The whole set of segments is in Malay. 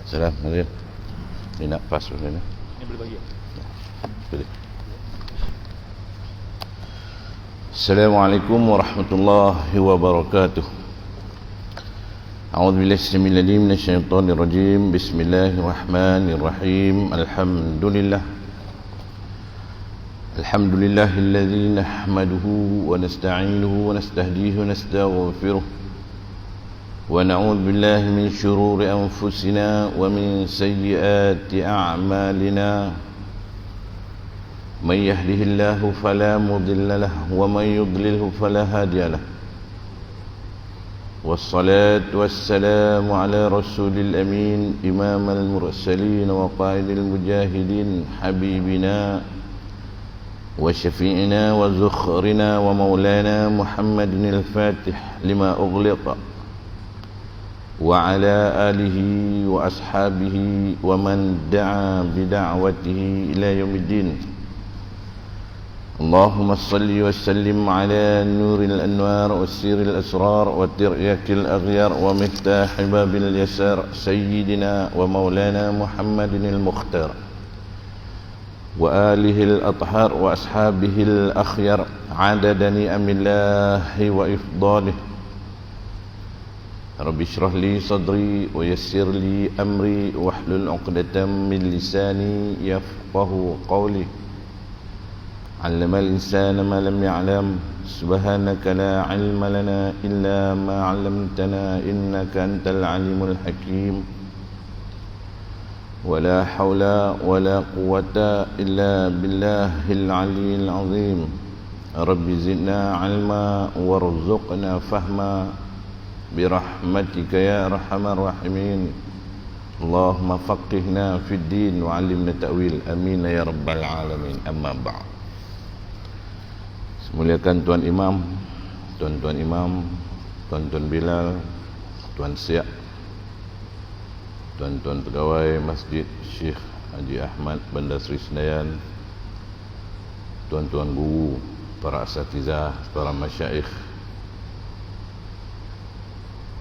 Salam, Nadir. Ni nak pas ni. Ini boleh bagi ya? Boleh. Assalamualaikum warahmatullahi wabarakatuh. A'udzu billahi samil alim minasyaitonir rajim. Bismillahirrahmanirrahim. Alhamdulillahilladzi nahmaduhu wa nasta'inuhu wa nastahdihi wa nastaghfiruh. Wa na'udzu billahi min syururi anfusina wa min sayyiati a'malina. Man yahdihillahu fala mudilla lahu wa man yudlilhu fala hadiya lahu. Wassalatu wassalamu ala rasulil amin imamal mursalin wa qaidil mujahidin habibina wa syafi'ina wa zukhrina wa maulana Muhammadin al-fatih lima ughliqa wa ala alihi wa ashabihi wa man da'a bida'watihi ila yaumiddin. اللهم صل وسلم على نور الأنوار والسير الأسرار والترياك الأغيار ومفتاح باب اليسار سيدنا ومولانا محمد المختار وآله الأطهار وأصحابه الأخيار عدد نعم الله وإفضاله. رب اشرح لي صدري ويسر لي أمري واحلل عقدة من لساني يفقه قولي. علم الإنسان ما لم يعلم سبحانك لا علم لنا إلا ما علمتنا إنك أنت العليم الحكيم. ولا حول ولا قوة إلا بالله العلي العظيم. رب زدنا علما وارزقنا فهما برحمتك يا أرحم الراحمين. اللهم فقهنا في الدين وعلمنا تأويل آمين يا رب العالمين. أما بعد. Muliakan Tuan Imam, Tuan-tuan Imam, Tuan-tuan Bilal, Tuan Siak, Tuan-tuan Pegawai Masjid Syekh Haji Ahmad Bandar Seri Senayan, Tuan-tuan Guru, para asatizah, para masyaikh,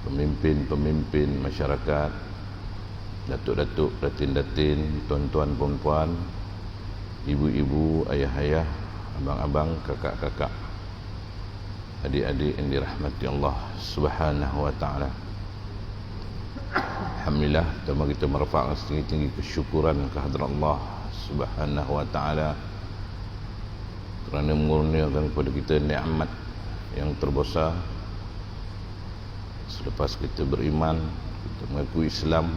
pemimpin-pemimpin masyarakat, datuk-datuk, datin-datin, tuan-tuan, puan-puan, ibu-ibu, ayah-ayah, abang-abang, kakak-kakak, adik-adik yang dirahmati Allah Subhanahu wa taala. Alhamdulillah, kita merafakkan setinggi-tinggi kesyukuran kehadrat Allah Subhanahu wa taala kerana mengurniakan kepada kita nikmat yang terbesar. Selepas kita beriman, kita mengaku Islam,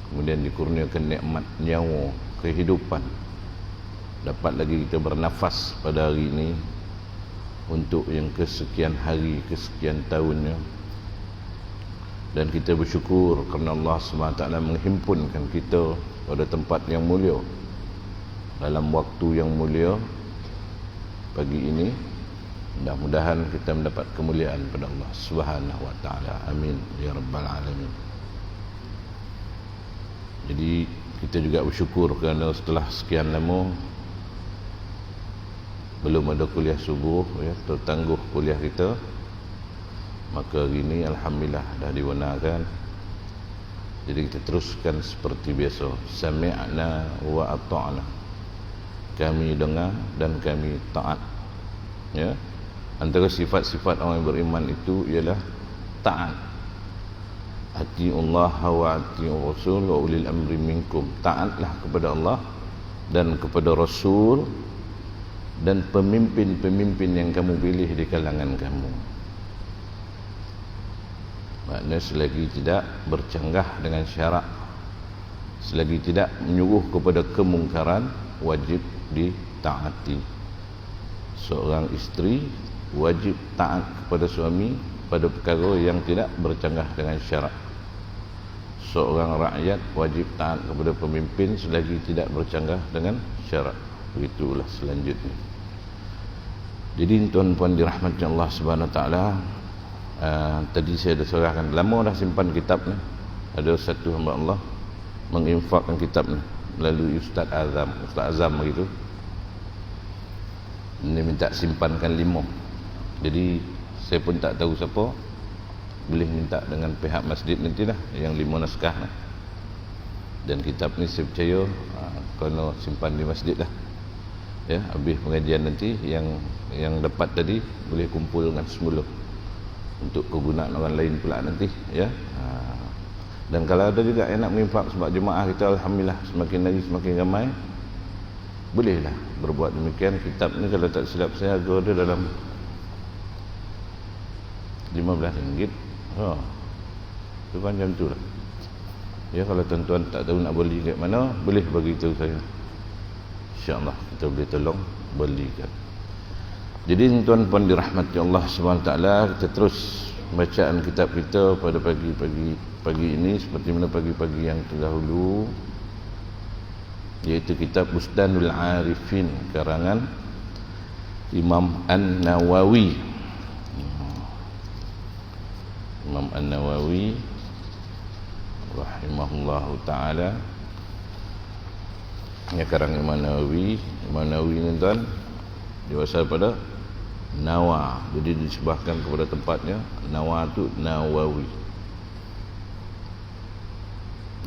kemudian dikurniakan nikmat nyawa, kehidupan, dapat lagi kita bernafas pada hari ini untuk yang kesekian hari, kesekian tahunnya. Dan kita bersyukur kerana Allah SWT menghimpunkan kita pada tempat yang mulia, dalam waktu yang mulia pagi ini. Mudah-mudahan kita mendapat kemuliaan pada Allah Subhanahu wa taala. Amin ya rabbal alamin. Jadi kita juga bersyukur kerana setelah sekian lama belum ada kuliah subuh, ya, tertangguh kuliah kita, maka hari ini alhamdulillah dah dibenarkan. Jadi kita teruskan seperti biasa, sami'na wa ata'na, kami dengar dan kami taat. Ya, antara sifat-sifat orang yang beriman itu ialah taat. Ati'ullah wa ati'ur rasul wa ulil amri minkum. Taatlah kepada Allah dan kepada Rasul dan pemimpin-pemimpin yang kamu pilih di kalangan kamu. Maknanya selagi tidak bercanggah dengan syarak, selagi tidak menyuruh kepada kemungkaran, wajib ditaati. Seorang isteri wajib taat kepada suami pada perkara yang tidak bercanggah dengan syarak. Seorang rakyat wajib taat kepada pemimpin selagi tidak bercanggah dengan syarak. Begitulah selanjutnya. Jadi tuan-puan dirahmati Allah Subhanahu wa taala, tadi saya dah serahkan, lama dah simpan kitab ni. Ada satu hamba Allah menginfakkan kitab ni melalui Ustaz Azam begitu. Ini minta simpankan 5. Jadi saya pun tak tahu siapa, boleh minta dengan pihak masjid nanti lah yang 5 naskah lah. Dan kitab ni saya percaya kena simpan di masjid lah. Ya, habis pengajian nanti yang dapat tadi boleh kumpul dengan semula untuk kegunaan orang lain pula nanti, ya. Dan kalau ada juga yang nak menginfak sebab jemaah kita alhamdulillah semakin hari semakin ramai, bolehlah berbuat demikian. Kitab ni kalau tak silap saya harga dia dalam RM15. Tu kan macam tu lah. Ya, kalau tuan-tuan tak tahu nak beli kat mana, boleh bagi tahu saya. InsyaAllah kita boleh tolong belikan. Jadi tuan-tuan dirahmati Allah SWT, kita terus bacaan kitab kita pada pagi ini seperti mana pagi-pagi yang terdahulu, iaitu kitab Busdanul Arifin karangan Imam An-Nawawi. Imam An-Nawawi rahimahullahu ta'ala. Ini karangan Imam Nawawi. Imam Nawawi ni tuan, dia asal pada Nawa, jadi disebahkan kepada tempatnya. Nawa tu Nawawi.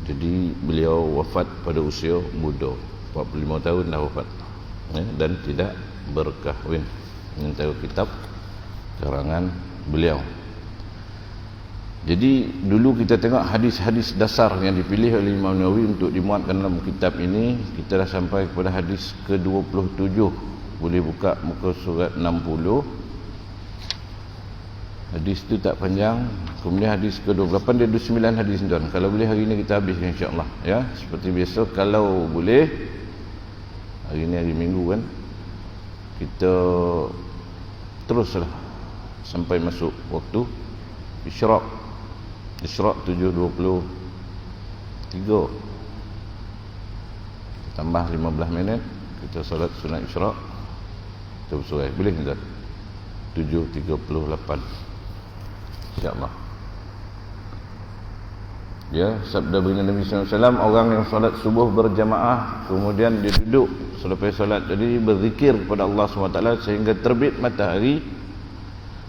Jadi beliau wafat pada usia muda, 45 tahun dah wafat, ya, dan tidak berkahwin. Ini tahu kitab karangan beliau. Jadi dulu kita tengok hadis-hadis dasar yang dipilih oleh Imam Nawawi untuk dimuatkan dalam kitab ini. Kita dah sampai kepada hadis ke-27. Boleh buka muka surat 60. Hadis tu tak panjang. Kemudian hadis ke-28, dia ada 9 hadis tuan. Kalau boleh hari ni kita habis insya-Allah, ya. Seperti biasa, kalau boleh hari ni hari Minggu kan, kita teruslah sampai masuk waktu Isyraq. Isyraq 7.23. Tambah 15 minit kita solat sunat Isyraq. Kita bersurai. Boleh tak? 7.38 InsyaAllah. Ya, sabda baginda Nabi SAW, orang yang solat subuh berjamaah kemudian dia duduk selepas solat tadi berzikir kepada Allah SWT sehingga terbit matahari,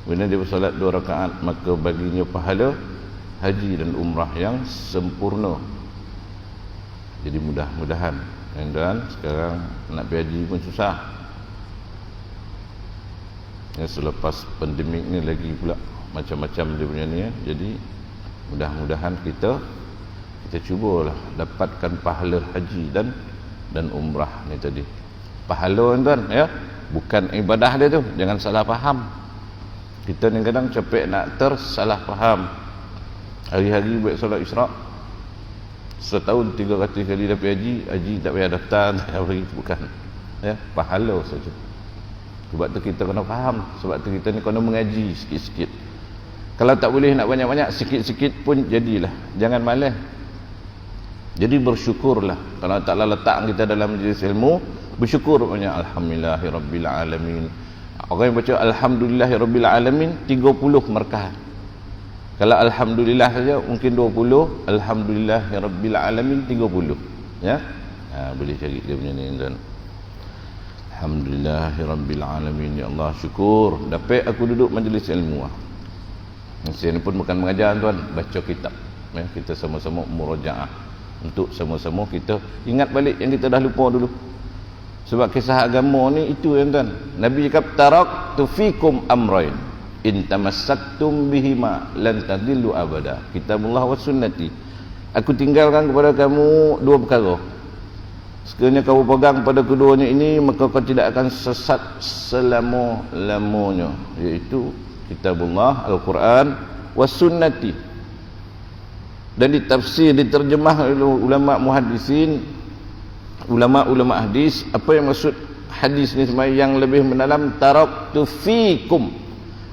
kemudian dia bersolat 2 rakaat, maka baginya pahala haji dan umrah yang sempurna. Jadi mudah-mudahan, dan sekarang nak pergi haji pun susah, ya, selepas pandemik ni lagi pula macam-macam dia punya ni, ya. Jadi mudah-mudahan kita cubalah dapatkan pahala haji dan umrah ni tadi. Pahala tuan, ya, bukan ibadah dia tu, jangan salah faham. Kita ni kadang capek nak tersalah faham. Hari-hari buat solat Isyraq, setahun 300 kali dapat haji tak payah daftar, tak payah bagi, bukan, ya, pahala saja. Sebab tu kita kena faham, sebab tu kita ni kena mengaji sikit-sikit. Kalau tak boleh nak banyak-banyak, sikit-sikit pun jadilah, jangan malas. Jadi bersyukurlah. Kalau taklah letak kita dalam majlis ilmu, bersyukur banyak. Alhamdulillahirabbil alamin. Orang yang baca alhamdulillahirabbil alamin 30 markah. Kalau alhamdulillah saja mungkin 20, alhamdulillahirabbil alamin 30, ya. Boleh cari dia punya ni tuan. Alhamdulillahirabbil alamin, ya Allah, syukur dapat aku duduk majlis ilmu. Saya ni pun bukan mengajar tuan, baca kitab, ya. Kita sama-sama murajaah untuk sama-sama kita ingat balik yang kita dah lupa dulu. Sebab kisah agama ni itu ya tuan. Nabi cakap taraktu fikum amrain in tamassaktum bihima lan tadillu abada, kitabullah wa sunnati. Aku tinggalkan kepada kamu 2 perkara. Sekiranya kamu pegang pada keduanya ini, maka kau tidak akan sesat selama-lamanya, iaitu kitabullah, Al-Quran, was sunnati. Dan ditafsir, diterjemah oleh ulama muhaddisin, ulama-ulama hadis. Apa yang maksud hadis ni sebenarnya yang lebih mendalam? Taraktu fikum,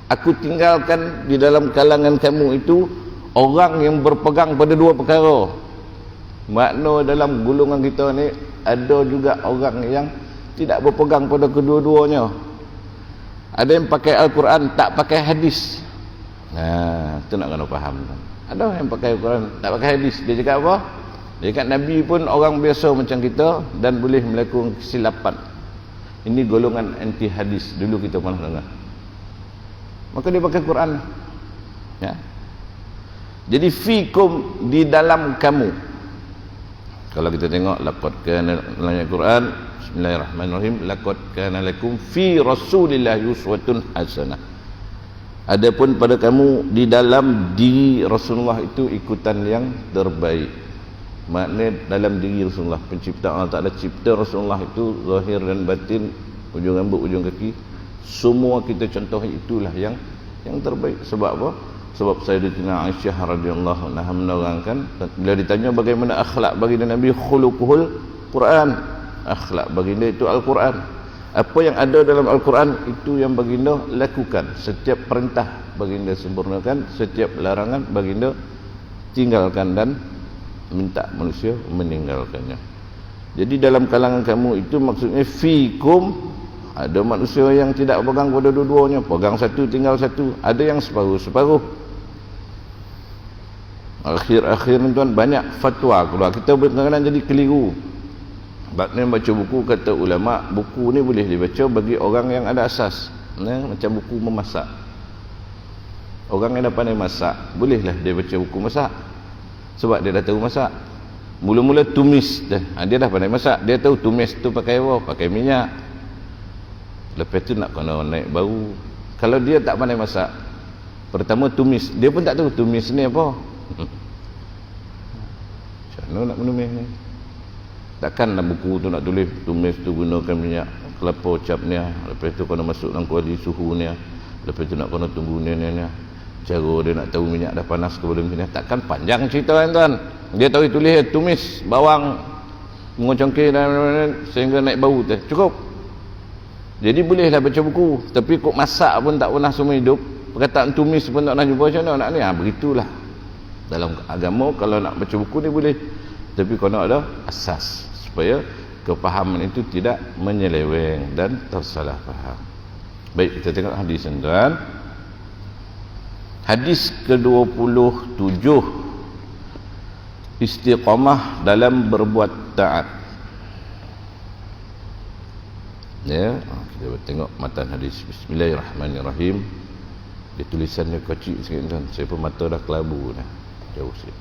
aku tinggalkan di dalam kalangan kamu itu orang yang berpegang pada 2 perkara. Makna dalam golongan kita ni ada juga orang yang tidak berpegang pada kedua-duanya. Ada yang pakai Al-Quran, tak pakai hadis. Itu nak kena faham. Ada yang pakai Al-Quran, tak pakai hadis. Dia cakap apa? Dia cakap Nabi pun orang biasa macam kita dan boleh melakukan kesilapan. Ini golongan anti hadis. Dulu kita pernah dengar. Maka dia pakai Quran, ya. Jadi fikum, di dalam kamu. Kalau kita tengok laqad kana dalam Al-Quran, bismillahirrahmanirrahim, laqad kana lakum fi Rasulillah uswatun hasanah. Adapun pada kamu di dalam diri Rasulullah itu ikutan yang terbaik. Maknanya dalam diri Rasulullah, pencipta Allah Ta'ala cipta Rasulullah itu zahir dan batin, ujung rambut, ujung kaki, semua kita contoh itulah yang terbaik. Sebab apa? Sebab Sayyidatina Aisyah radhiyallahu anha menerangkan, bila ditanya bagaimana akhlak baginda Nabi, khuluquhul Quran, akhlak baginda itu Al-Quran. Apa yang ada dalam Al-Quran itu yang baginda lakukan. Setiap perintah baginda sempurnakan, setiap larangan baginda tinggalkan dan minta manusia meninggalkannya. Jadi dalam kalangan kamu itu maksudnya fikum, ada manusia yang tidak pegang pada dua-duanya, pegang satu tinggal satu, ada yang separuh-separuh. Akhir-akhir ni tuan banyak fatwa keluar, kita kadang-kadang jadi keliru. Sebabnya baca buku, kata ulama, buku ni boleh dibaca bagi orang yang ada asas, macam buku memasak. Orang yang dah pandai masak, bolehlah dia baca buku masak, sebab dia dah tahu masak. Mula-mula tumis dah, dia dah pandai masak, dia tahu tumis tu pakai apa, pakai minyak. Lepas tu nak kena naik bau. Kalau dia tak pandai masak, pertama tumis, dia pun tak tahu tumis ni apa. Macam mana nak menumis ni? Takkan dalam buku tu nak tulis tumis tu gunakan minyak kelapa cap ni, lepas tu kena masuk dalam kuali suhu ni, lepas tu nak kena tunggu ni. Cara dia nak tahu minyak dah panas ke belum sini. Takkan panjang cerita kan tuan. Dia tahu tulis tumis bawang mengocongkir dan sehingga naik bau tu cukup. Jadi bolehlah baca buku, tapi kok masak pun tak pernah seumur hidup, perkataan tumis pun tak pernah jumpa, macam mana nak ni? Begitulah dalam agama. Kalau nak baca buku ni boleh, tapi kena ada asas supaya kefahaman itu tidak menyeleweng dan tersalah faham. Baik, kita tengok hadis tuan. Hadis ke-27, istiqamah dalam berbuat taat. Ya, kita tengok matan hadis. Bismillahirrahmanirrahim. Dia tulisannya kecil sikit tuan, saya pun mata dah kelabu dah, jauh sikit.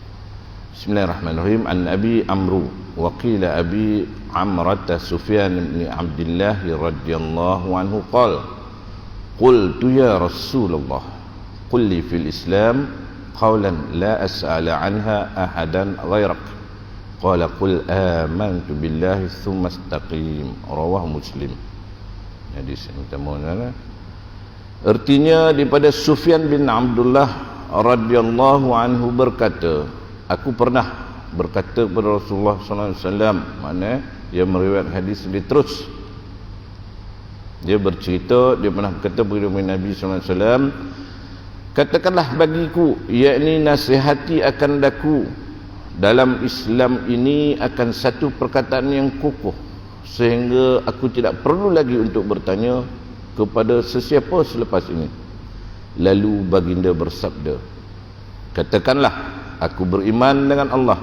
Bismillahirrahmanirrahim. An Abi Amru wa qila Abi Amrata Sufyan bin Abdullah radhiyallahu anhu qala qultu ya Rasulullah qul li fil Islam qawlan la as'ala anha ahadan ghairak. Qala qul amantu billahi thumma istaqim. Rawahu Muslim. Hadis yang pertama adalah, artinya daripada Sufyan bin Abdullah radhiyallahu anhu berkata, aku pernah berkata kepada Rasulullah sallallahu alaihi wasallam, mana dia meriwayat hadis dia terus. Dia bercerita, dia pernah berkata kepada Nabi sallallahu alaihi wasallam, katakanlah bagiku, yakni nasihati akan daku dalam Islam ini akan satu perkataan yang kukuh, sehingga aku tidak perlu lagi untuk bertanya kepada sesiapa selepas ini. Lalu baginda bersabda, katakanlah aku beriman dengan Allah,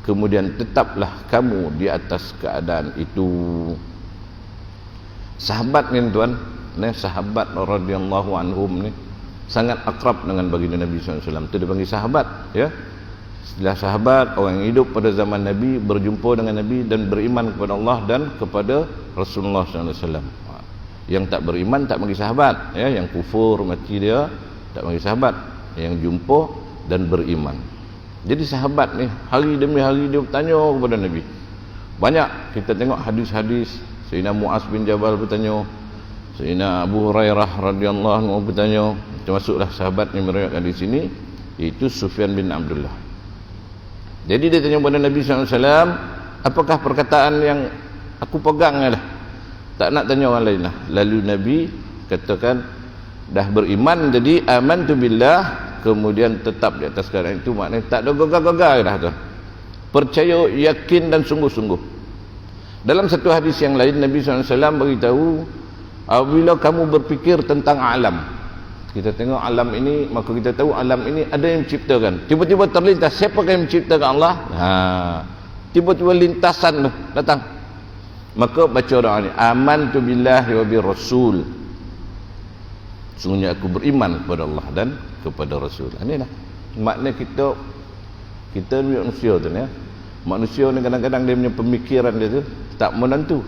kemudian tetaplah kamu di atas keadaan itu. Sahabat ni tuan, sahabat radhiyallahu anhum ni sangat akrab dengan baginda Nabi SAW. Itu dipanggil sahabat, ya. Setelah sahabat, orang yang hidup pada zaman Nabi, berjumpa dengan Nabi dan beriman kepada Allah dan kepada Rasulullah SAW. Yang tak beriman tak panggil sahabat, ya. Yang kufur mati dia tak panggil sahabat. Yang jumpa dan beriman. Jadi sahabat ni hari demi hari dia bertanya kepada Nabi. Banyak kita tengok hadis-hadis. Sayyidina Muaz bin Jabal bertanya, Sayyidina Abu Hurairah radhiyallahu anhu bertanya, termasuklah sahabat yang meriwayatkan di sini, iaitu Sufyan bin Abdullah. Jadi dia tanya kepada Nabi SAW, apakah perkataan yang aku pegang lah, tak nak tanya orang lain lah. Lalu Nabi katakan, dah beriman jadi amantu billah, kemudian tetap di atas keadaan itu, maknanya tak ada gegar-gegar dah tu. Percaya, yakin dan sungguh-sungguh. Dalam satu hadis yang lain Nabi SAW beritahu, apabila kamu berfikir tentang alam, kita tengok alam ini, maka kita tahu alam ini ada yang menciptakan. Tiba-tiba terlintas, siapa yang menciptakan Allah? Tiba-tiba lintasan tu datang, maka baca doa ni, amantu billahi wa bir rasul, sungguhnya aku beriman kepada Allah dan kepada Rasul. Ini lah makna kita ni manusia tu ya. Manusia ni kadang-kadang dia punya pemikiran dia tu tak menentu.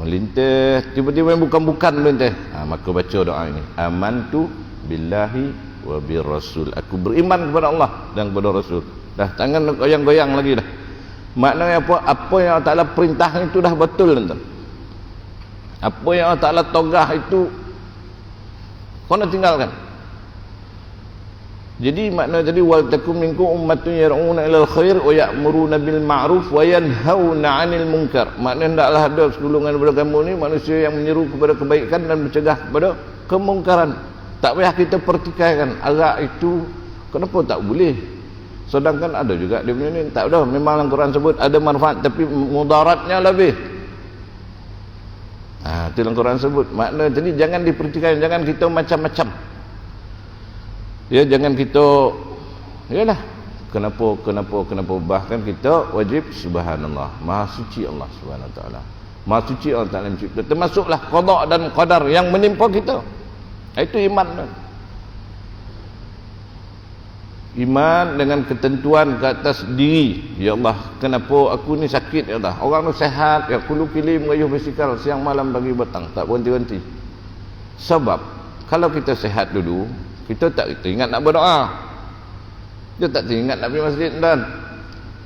Melintas tiba-tiba bukan-bukan melintas. Maka baca doa ini. Amantu billahi wa birrasul. Aku beriman kepada Allah dan kepada Rasul. Dah tangan goyang-goyang lagi dah. Maknanya apa? Apa yang Allah Ta'ala perintah itu dah betul, tuan. Apa yang Allah Ta'ala togah itu kau nak tinggalkan. Jadi makna tadi wal takum minkum ummatun yar'una ilal khair wa ya'muruna bil ma'ruf wa yanhauna 'anil munkar. Makna hendaklah ada segolongan daripada kamu ni manusia yang menyeru kepada kebaikan dan mencegah kepada kemungkaran. Tak payah kita pertikaikan arak itu kenapa tak boleh. Sedangkan ada juga dia punya ni tak ada. Memang dalam Quran sebut ada manfaat tapi mudaratnya lebih. Itu dalam Quran sebut. Makna jadi jangan dipertikaikan, jangan kita macam-macam. Ya, jangan kita yalah kenapa bahkan kita wajib subhanallah, maha suci Allah Subhanahu wa taala. Maha suci Allah Taala mencipta. Termasuklah qada dan qadar yang menimpa kita. Itu iman. Iman dengan ketentuan ke atas diri. Ya Allah, kenapa aku ni sakit ya Allah? Orang tu sehat, ya kulu kilim gayuh basikal siang malam pagi petang, tak berhenti-henti. Sebab kalau kita sehat dulu, kita tak ingat nak berdoa. Kita tak ingat nak pergi masjid dan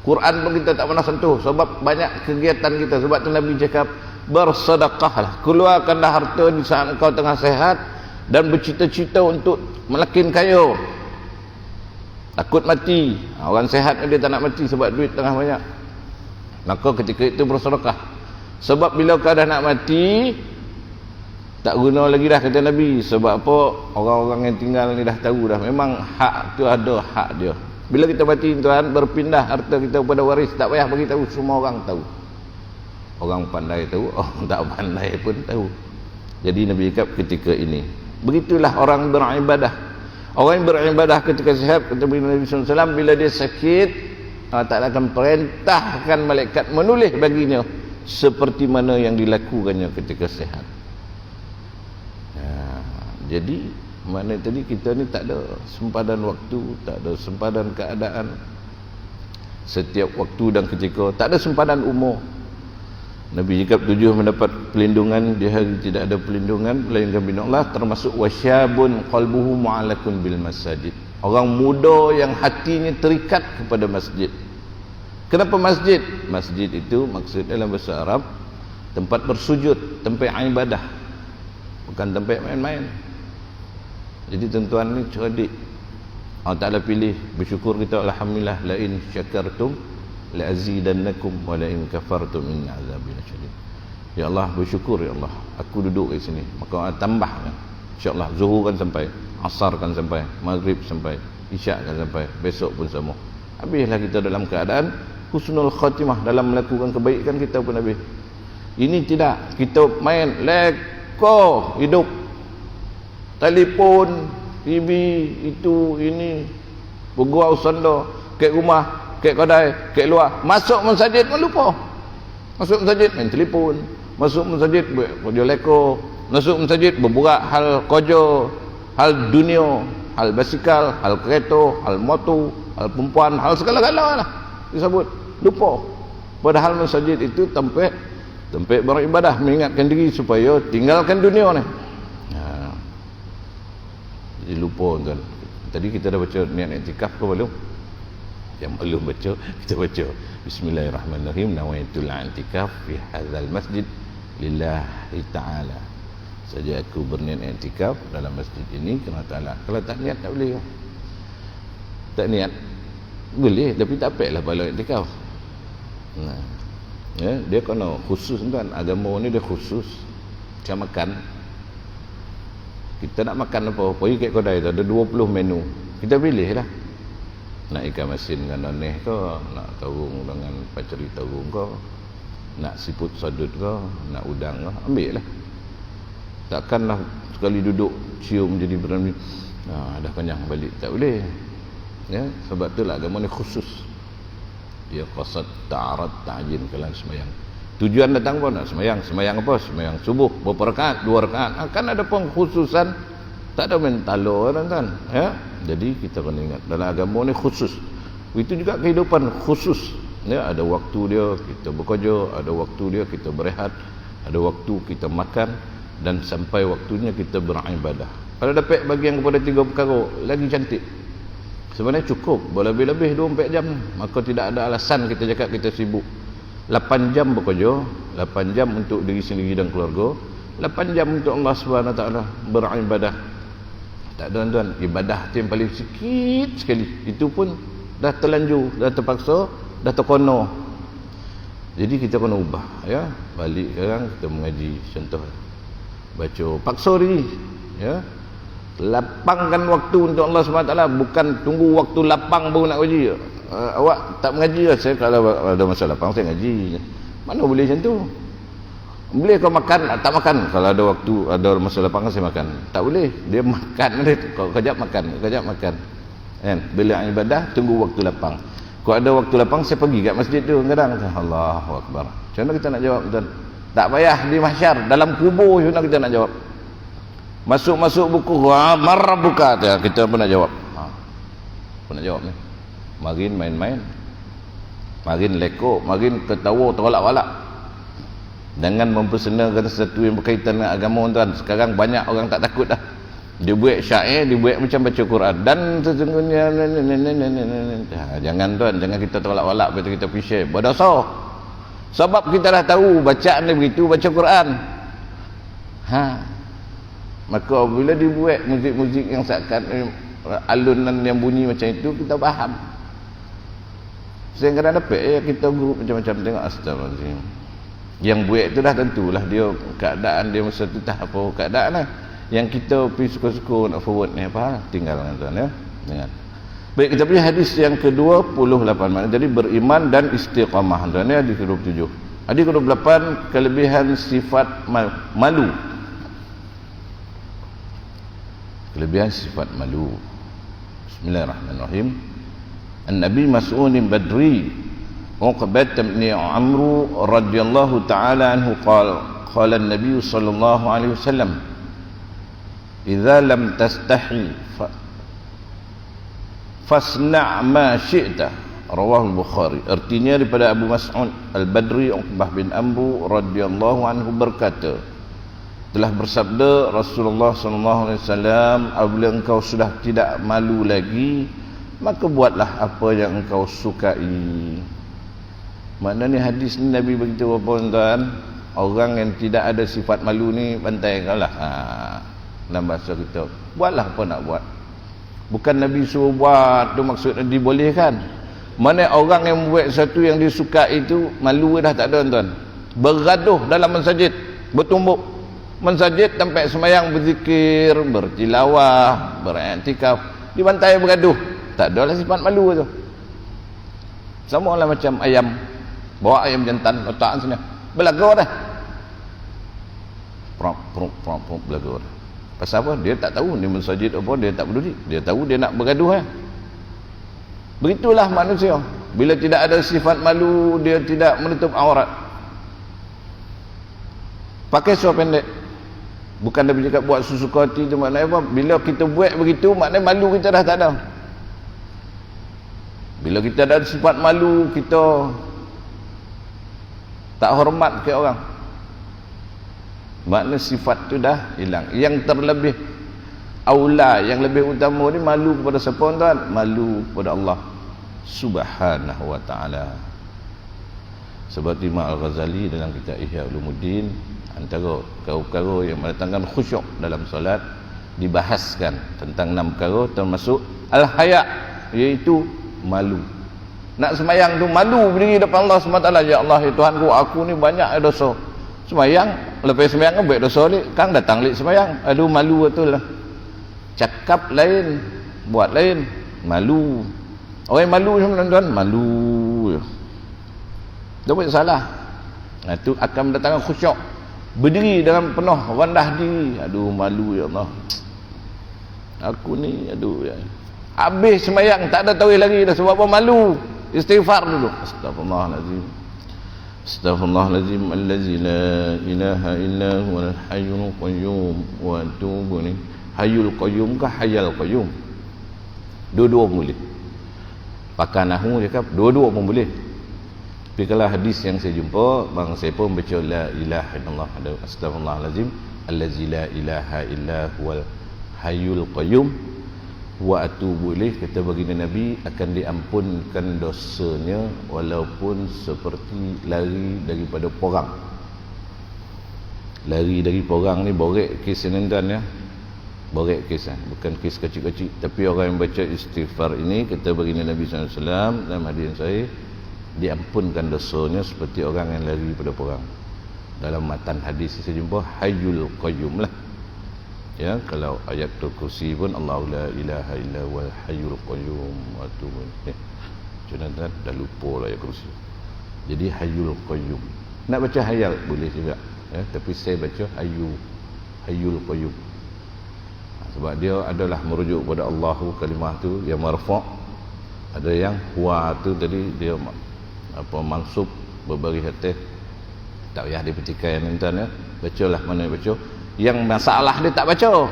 Quran pun kita tak pernah sentuh sebab banyak kegiatan kita. Sebab tu Nabi cakap bersedekahlah, keluarkanlah harta di saat engkau tengah sehat dan bercita-cita untuk makin kaya. Takut mati. Orang sehat dia tak nak mati sebab duit tengah banyak. Maka ketika itu bersedekah. Sebab bila kau dah nak mati tak guna lagi dah kata Nabi. Sebab apa? Orang-orang yang tinggal ni dah tahu dah. Memang hak tu ada hak dia. Bila kita mati tuan, berpindah harta kita kepada waris, tak payah bagi tahu, semua orang tahu. Orang pandai tahu, orang tak pandai pun tahu. Jadi Nabi cakap ketika ini, begitulah orang beribadah. Orang yang beribadah ketika sihat, kata Nabi SAW, bila dia sakit, Allah Ta'ala akan perintahkan malaikat menulis baginya seperti mana yang dilakukannya ketika sihat. Jadi mana tadi kita ni tak ada sempadan waktu, tak ada sempadan keadaan, setiap waktu dan ketika, tak ada sempadan umur. Nabi cakap 7 mendapat pelindungan, di hari tidak ada pelindungan melainkan bin Allah, termasuk wasyabun qalbuhu mu'allakun bil masajid. Orang muda yang hatinya terikat kepada masjid. Kenapa masjid? Masjid itu maksud dalam bahasa Arab tempat bersujud, tempat ibadah, bukan tempat main-main. Jadi tuan-tuan ni cerdik. Allah Ta'ala pilih, bersyukur kita, alhamdulillah, la in syakartum la azidannakum wa la in kafartum inna azabi lasyadid. Ya Allah, bersyukur ya Allah, aku duduk di sini, maka Allah tambahkan. Insya-Allah zuhur kan sampai, asar kan sampai, maghrib sampai, isyak kan sampai, besok pun sama. Habislah kita dalam keadaan husnul khatimah dalam melakukan kebaikan kita pun habis. Ini tidak, kita main leko hidup. Telefon, TV, itu, ini, bergurau sanda, kat rumah, kat kedai, kat luar. Masuk masjid pun lupa. Masuk masjid main telefon. Masuk masjid kerja leko. Masuk masjid berburak hal kerja, hal dunia, hal basikal, hal kereta, hal motor, hal perempuan, hal segala-gala lah disebut. Lupa. Padahal masjid itu tempat beribadah, mengingatkan diri supaya tinggalkan dunia ni. Jadi lupa tuan. Tadi kita dah baca niat iktikaf ke belum? Yang belum baca, kita baca. Bismillahirrahmanirrahim. Nawaitul i'tikaf fi hadzal masjid lillahi ta'ala. Saja aku berniat i'tikaf dalam masjid ini kerana Ta'ala. Kalau tak niat tak boleh. Tak niat boleh, tapi tak payahlah balik i'tikaf. Nah. Ya, dia kena khusus tuan. Agama ni dia khusus. Macam makan. Kita nak makan apa? Pergi kat kedai tu ada 20 menu. Kita pilih lah. Nak ikan masin dengan aneh ke, nak tarung dengan paceri tarung ke, nak siput sadut ke, nak udang ke, ambil lah. Takkanlah sekali duduk cium jadi berani. Dah kenyang balik, tak boleh. Ya, sebab itulah agama ni khusus. Dia qasad ta'arad ta'jin kalan sembahyang. Tujuan datang pun nak sembahyang. Sembahyang apa? Sembahyang subuh. Berapa rakaat? 2 rakaat. Kan ada pengkhususan. Tak ada mentalo kan? Ya? Jadi kita kena ingat dalam agama ni khusus. Itu juga kehidupan khusus. Ya, ada waktu dia kita bekerja, ada waktu dia kita berehat, ada waktu kita makan, dan sampai waktunya kita beribadah. Kalau dapat bagian kepada 3 perkara, lagi cantik. Sebenarnya cukup, lebih-lebih 24 jam. Maka tidak ada alasan kita cakap kita sibuk. 8 jam bekerja, 8 jam untuk diri sendiri dan keluarga, 8 jam untuk Allah SWT beribadah. Tak ada tuan, ibadah tu yang paling sikit sekali. Itu pun dah terlanjur, dah terpaksa, dah terkono. Jadi kita kena ubah, ya. Balik sekarang kita mengaji, contoh baca, paksa diri, ya. Lapangkan waktu untuk Allah SWT, bukan tunggu waktu lapang baru nak ngaji. Awak tak mengaji lah. Saya kalau ada masa lapang saya ngaji. Mana boleh macam tu? Boleh kau makan, tak makan. Kalau ada waktu, ada masa lapang saya makan. Tak boleh. Dia makan dia. Kau kejap makan, kejap makan. Kan? Bila ibadah tunggu waktu lapang. Kalau ada waktu lapang saya pergi kat masjid tu kadang. Allahu Akbar. Macam mana kita nak jawab tuan? Tak payah di mahsyar, dalam kubur macam mana kita nak jawab? Masuk-masuk buku, marah buka, kita pun nak jawab. Apa nak jawab ni? Marin main-main, marin lekuk, marin ketawa terolak-olak. Jangan mempersenakan sesuatu yang berkaitan dengan agama tuan. Sekarang banyak orang tak takut dah. Dia buat syair, dia buat macam baca Quran. Dan sesungguhnya jangan tuan, jangan kita terolak-olak betul kita pisah. Berdosa. Sebab kita dah tahu bacaan dia begitu, baca Quran. Maka bila dibuat muzik-muzik yang seakan alunan yang bunyi macam itu, kita faham. Sehingga dapat kita grup macam-macam tengok, astagfirullahaladzim. Yang buat itu dah tentulah dia keadaan dia masa tu tak apa keadaan lah. Yang kita pergi suka-suka nak forward ni apa, tinggalkan tuan ya. Ingat. Baik, kita pergi hadis yang ke-28. Jadi beriman dan istiqamah tuan ya, hadis ke-27. Hadis ke-28, kelebihan sifat malu. Kelebihan sifat malu. Bismillahirrahmanirrahim. An-Nabi Mas'ud Badri Uqbah bin Amr radhiyallahu ta'ala anhu qala an-Nabi sallallahu alaihi wasallam idza lam tastahi fasna' ma syi'ta, rawahu al-Bukhari. Artinya daripada Abu Mas'ud Al-Badri Uqbah bin Amr radhiyallahu anhu berkata, telah bersabda Rasulullah sallallahu alaihi wasallam, apabila engkau sudah tidak malu lagi, maka buatlah apa yang engkau sukai. Maknanya hadis ni Nabi beritahu apa tuan? Orang yang tidak ada sifat malu ni bantai kalah. Dalam bahasa kita, buatlah apa nak buat. Bukan Nabi suruh buat tu maksudnya dibolehkan. Mana orang yang buat sesuatu yang disuka itu, malu dah tak ada tuan. Bergaduh dalam masjid, bertumbuk masjid sampai semayang, berzikir, bertilawah, beriktikaf, dibantai bergaduh. Tak ada lah sifat malu tu. Sama lah macam ayam, bawa ayam jantan letak sini, belagau dah, prop belagau dah. Pasal apa? Dia tak tahu dia masjid apa, dia tak peduli. Dia tahu dia nak bergaduh. Begitulah manusia. Bila tidak ada sifat malu, dia tidak menutup aurat. Pakai seluar pendek. Bukan dia cakap buat sesuka hati tu maknanya apa? Bila kita buat begitu, maknanya malu kita dah tak ada. Bila kita ada sifat malu, kita tak hormat ke orang, makna sifat tu dah hilang. Yang terlebih aula, yang lebih utama ni malu kepada siapa tuan? Malu kepada Allah Subhanahu wa ta'ala. Sebab Imam Al-Ghazali dalam kitab Ihya Ulumuddin, antara perkara-perkara yang mendatangkan khusyuk dalam solat, dibahaskan tentang 6 perkara, termasuk al-haya, iaitu malu. Nak semayang tu malu berdiri depan Allah SWT. Ya Allah, ya Tuhanku, aku ni banyak dosa. Semayang, lepas semayang buat dosa ni, kan datang lagi semayang. Aduh, malu betul lah. Cakap lain, buat lain, malu. Orang yang malu macam mana tuan? Malu. Dia buat salah. Itu akan mendatangkan khusyuk. Berdiri dalam penuh rendah diri. Aduh, malu ya Allah. Aku ni, aduh ya. Habis semayang, tak ada tauhid lagi dah. Sebab apa? Malu. Istighfar dulu. Astaghfirullahaladzim. Astaghfirullahaladzim allazi la ilaha illa huwal hayyul qayyum wa atubu ilaih. Hayyul qayyum ke hayyal qayyum? Dua-dua pun boleh. Pakar nahwu dia kata dua-dua pun boleh. Tapi kalau hadis yang saya jumpa, bang saya pun baca la ilaha illallah astaghfirullahalazim allazi la ilaha illa huwal hayyul qayyum wa atubu ilaih, kata baginda Nabi, akan diampunkan dosanya walaupun seperti lari daripada porang. Lari dari porang ni borek kes ni tuan ya. Borek kes bukan kes kecil-kecil, tapi orang yang baca istighfar ini, kata baginda Nabi SAW dalam hadis yang sahih, diampunkan dosanya seperti orang yang lari pada perang. Dalam matan hadis saya jumpa hayyul qayyum lah. Ya, kalau ayat kursi pun Allahu la ilaha illa huwal hayyul qayyum wa atubu ilaih. Jonathan dah lupa lah ayat kursi. Jadi hayyul qayyum. Nak baca hayal boleh juga ya, tapi saya baca hayyul qayyum. Sebab dia adalah merujuk pada Allahu, kalimah tu yang marfu'. Ada yang huwa tu tadi dia apa mansub berbaris atas, tak payah dipetikai tuan ya. Bacalah mana baca. Yang masalah dia tak baca.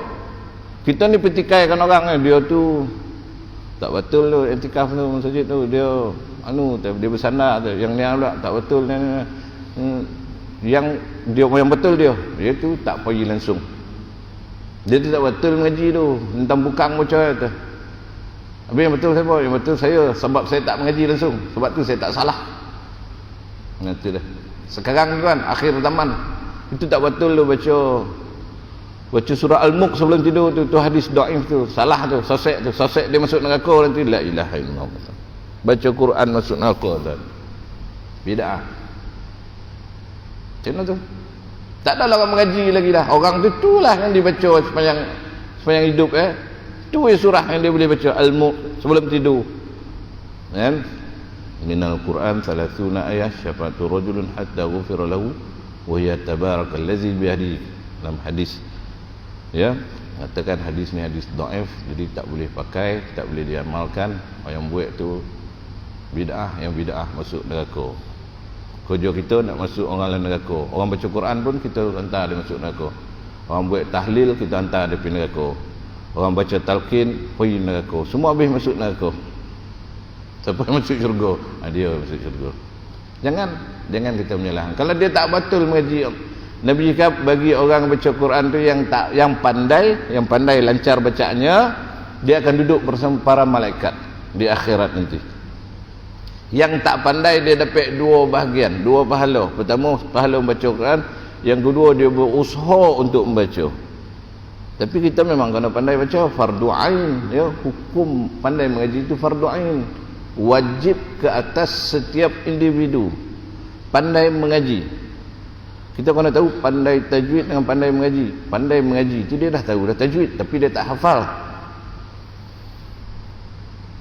Kita ni petikaikan orang dia tu tak betul tu i'tikaf tu masjid tu, dia dia bersandar tu, yang ni pula tak betul ni. Yang dia yang betul dia tu tak pergi langsung. Dia tu tak betul mengaji tu, tentang bukang baca tu. Habis yang betul siapa? Yang betul saya, sebab saya tak mengaji langsung, sebab tu saya tak salah. Nanti dah. Sekarang tuan, akhir zaman, itu tak betul tu baca surah Al-Mulk sebelum tidur tu hadis dhaif tu, salah tu, sosek dia masuk neraka nanti, la ilaha illallah. Baca Quran masuk neraka tuan. Bid'ah. Macam mana tu? Tak ada orang mengaji lagi dah. Orang tu itulah yang dibaca sepanjang hidup tu surah yang dia boleh baca Al-Mulk sebelum tidur. Kan? Minal Quran 30 ayat syafa'atu rajulun hatta ghufira lahu wa hiya tabarakallazi biyadihi, dalam hadis. Ya, katakan hadis ni hadis dhaif, jadi tak boleh pakai, tak boleh diamalkan. Orang yang buat tu bid'ah, yang bid'ah masuk neraka. Kerja kita nak masuk orang lain neraka. Orang baca Quran pun kita hantar dia masuk neraka. Orang buat tahlil kita hantar dia pergi neraka. Orang baca talqin pergi neraka. Semua habis masuk neraka. Siapa yang masuk syurga? Dia masuk syurga. Jangan kita menyalahkan. Kalau dia tak betul mengaji, Nabi cakap bagi orang baca Quran tu yang pandai lancar bacaannya, dia akan duduk bersama para malaikat di akhirat nanti. Yang tak pandai dia dapat dua bahagian, dua pahala. Pertama pahala membaca Quran, yang kedua dia berusaha untuk membaca. Tapi kita memang kena pandai baca, fardu ain ya, hukum pandai mengaji itu fardu ain, wajib ke atas setiap individu pandai mengaji. Kita kena tahu pandai tajwid dengan pandai mengaji. Pandai mengaji itu dia dah tahu dah tajwid, tapi dia tak hafal.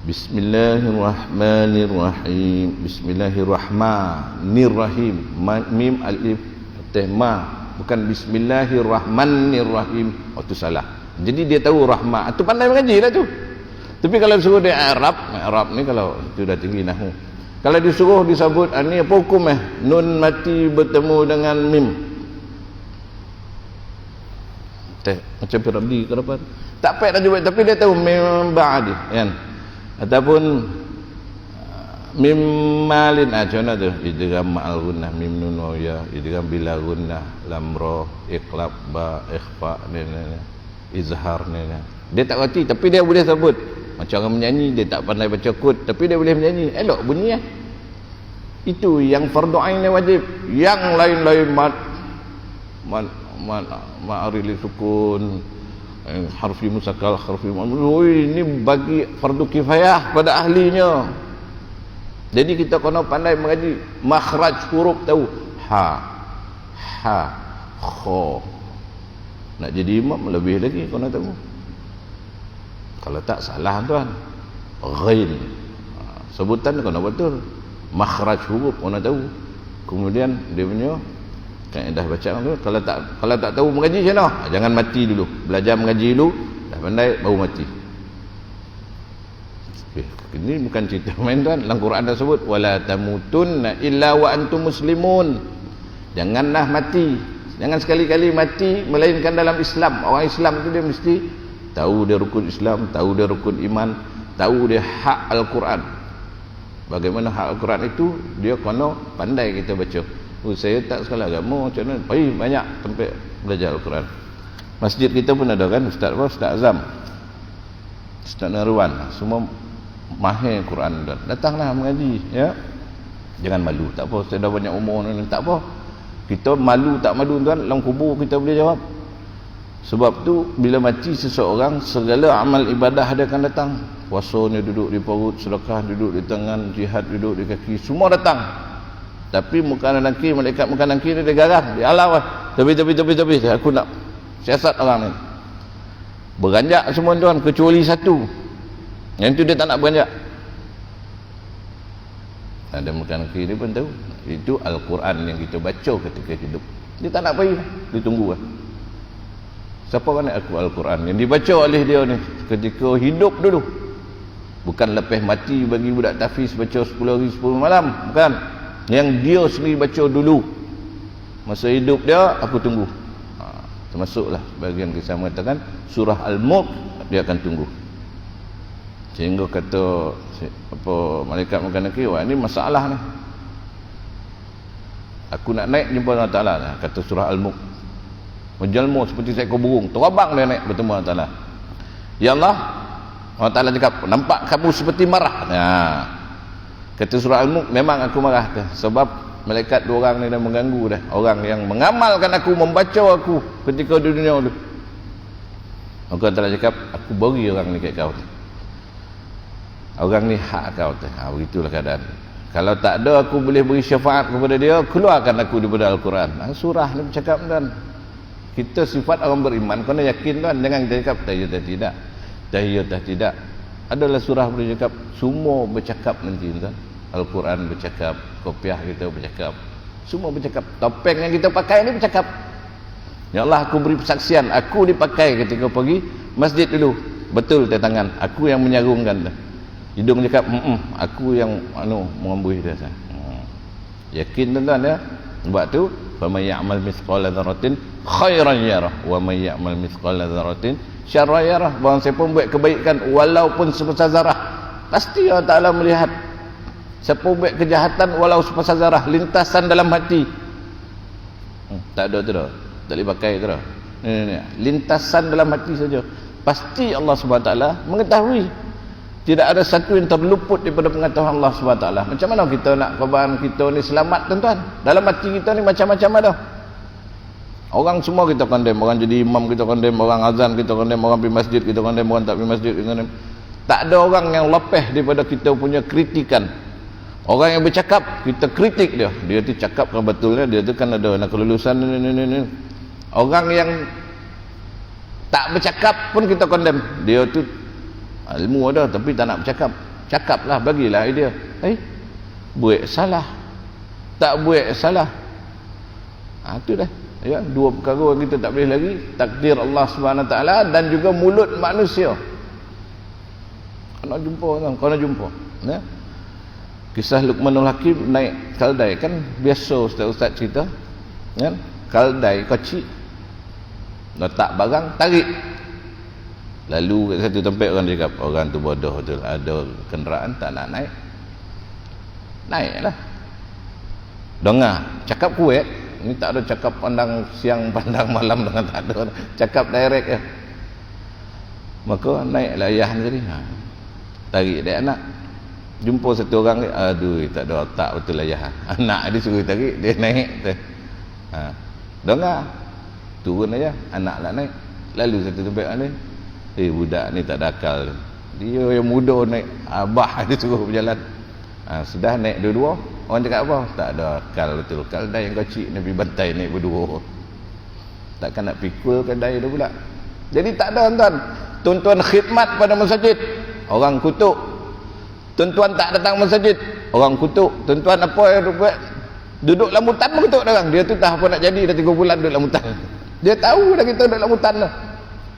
Bismillahirrahmanirrahim. Bismillahirrahmanirrahim. Mim alif teh ma, bukan bismillahirrahmanirrahim. Oh tu salah. Jadi dia tahu rahmah. Tu pandai mengaji lah tu. Tapi kalau disuruh dia Arab ni kalau tu dah tinggi nahwu. Kalau disuruh disebut ni apa hukum nun mati bertemu dengan mim. Teh macam Firabdi ke depan. Tak payah tajwid, tapi dia tahu mim ba'di kan. Ataupun mim malin macam tu, idgham ma'al gunnah, mim nun wa ya, idgham bila gunnah, lam ra, iqlab ba, ikhfa ni izhar ni. Dia tak reti tapi dia boleh sebut. Macam orang menyanyi, dia tak pandai baca kod tapi dia boleh menyanyi, elok bunyi itu yang fardu ain yang wajib. Yang lain-lain ma'arili sukun, harfi musakal, harfi ini bagi fardu kifayah pada ahlinya. Jadi kita kena pandai mengaji makhraj huruf, tahu ha, kha. Nak jadi imam lebih lagi kena tahu. Kalau tak salah tuan. Ghain, sebutan kena betul, makhraj huruf kena tahu. Kemudian dia punya kaedah bacaan tu, kalau tak tahu mengaji macam mana? Jangan mati dulu, belajar mengaji dulu, dah pandai baru mati. Ini bukan cerita main tuan. Dalam Quran dah sebut wala tamutunna illa wa antum muslimun. Janganlah mati, jangan sekali-kali mati melainkan dalam Islam. Orang Islam tu dia mesti tahu dia rukun Islam, tahu dia rukun iman, tahu dia hak Al-Quran. Bagaimana hak Al-Quran itu, dia kena pandai kita baca. Saya tak sekolah agama, macam mana? Banyak tempat belajar Al-Quran. Masjid kita pun ada kan, Ustaz Azam, Ustaz Narwan, semua mahir Quran. Datanglah mengaji, ya. Jangan malu, tak apa, saya dah banyak umur ni, tak apa. Kita malu tak malu tuan, dalam kubur kita boleh jawab. Sebab tu bila mati seseorang, segala amal ibadah dia akan datang. Puasanya duduk di perut, sedekah duduk di tangan, jihad duduk di kaki, semua datang. Tapi muka kanan kiri, malaikat muka kanan kiri dia garang, dia halau lah. Tapi aku nak siasat orang ni. Beranjak semua tuan, kecuali satu. Yang tu dia tak nak beranjak. Ada muka kanan kiri pun tahu. Itu Al-Quran yang kita baca ketika hidup. Dia tak nak pergi, dia tunggu lah. Siapa kan aku Al-Quran yang dibaca oleh dia ni ketika hidup dulu, bukan lepas mati bagi budak tahfiz baca 10 hari 10 malam, bukan. Yang dia sendiri baca dulu masa hidup dia, aku tunggu. Termasuklah bagian kisah mengatakan surah Al-Mulk dia akan tunggu, sehingga kata malaikat makan nakir, wah ini masalah ni, aku nak naik jumpa Allah Ta'ala, kata surah Al-Mulk. Menjelma seperti seekor burung, terbang dia naik bertemu Allah Ta'ala. Ya Allah, Allah Ta'ala cakap, nampak kamu seperti marah. Kata surah Al-Mulk, memang aku marah dah. Sebab malaikat dua orang ni dah mengganggu dah. Orang yang mengamalkan aku, membaca aku ketika di dunia dulu. Maka Allah Ta'ala cakap, aku beri orang ni kat kau. Orang ni hak kau. Begitulah keadaan. Kalau tak ada aku boleh beri syafaat kepada dia, keluarkan aku daripada Al-Quran. Surah ni bercakap dan kita sifat orang beriman, kena yakin tuan. Jangan kita cakap tahiyatah tidak. Adalah surah boleh cakap, semua bercakap nanti tuan. Al-Quran bercakap, kopiah kita bercakap, semua bercakap. Topeng yang kita pakai ni bercakap. Ya Allah, aku beri persaksian, aku dipakai ketika pergi masjid dulu. Betul tangan, aku yang menyarungkan. Hidung cakap, aku yang mengambil dia. Yakin tuan ya. Sebab tu, faman ya'mal mithqala dzarratin khairan yarah wa man ya'mal mithqala dzarratin syarran yarah. Barang siapa buat kebaikan walaupun sebesar zarah, pasti Allah Ta'ala melihat. Siapa buat kejahatan walau sebesar zarah, lintasan dalam hati, tak ada tu dah, tak boleh pakai tu dah. Lintasan dalam hati saja, pasti Allah SWT mengetahui. Tidak ada satu yang terluput daripada pengetahuan Allah SWT. Macam mana kita nak korban kita ni selamat tuan-tuan? Dalam hati kita ni macam-macam ada. Orang semua kita condemn, orang jadi imam kita condemn, orang azan kita condemn, orang pergi masjid kita condemn, orang tak pergi masjid kita condemn. Tak ada orang yang lepeh daripada kita punya kritikan. Orang yang bercakap, kita kritik dia. Dia tu cakap kan betulnya, dia tu kan ada nak kelulusan ni. Orang yang tak bercakap pun kita condemn. Dia tu ilmu ada tapi tak nak bercakap. Cakaplah, bagilah idea. Buat salah, tak buat salah. Itu dah. Ya, dua perkara yang kita tak boleh lagi, takdir Allah SWT dan juga mulut manusia. Kena jumpa. Ya. Kisah Luqmanul Hakim naik kaldai, kan biasa ustaz-ustaz cerita. Ya. Kaldai kecil, letak barang, tarik. Lalu kat satu tempat orang cakap, orang tu bodoh betul, ada kenderaan tak nak naik, naiklah. Dengar cakap kuat ni, tak ada cakap pandang siang pandang malam, dengan tak ada, cakap direct je. Maka naiklah ayah tadi, tarik dia anak. Jumpa satu orang ni, aduh tak ada otak betul ayah, anak dia suruh tarik, dia naik tu. Dengar turun aja, anak nak naik. Lalu satu tempat ni, budak ni tak ada akal, dia yang muda naik, abah dia suruh berjalan. Sudah naik dua-dua, orang cakap apa? Tak ada akal betul. Kaldai yang kecil ni pergi bantai naik berdua, takkan nak pikul kaldai dia pula. Jadi tak ada tuan-tuan khidmat pada masjid, orang kutuk. Tuan-tuan tak datang masjid, orang kutuk. Tuan-tuan apa yang buat, duduk lamutan kutuk orang. Dia tu tak apa nak jadi, dah 3 bulan duduk lamutan. Dia tahu dah kita duduk lamutan dah.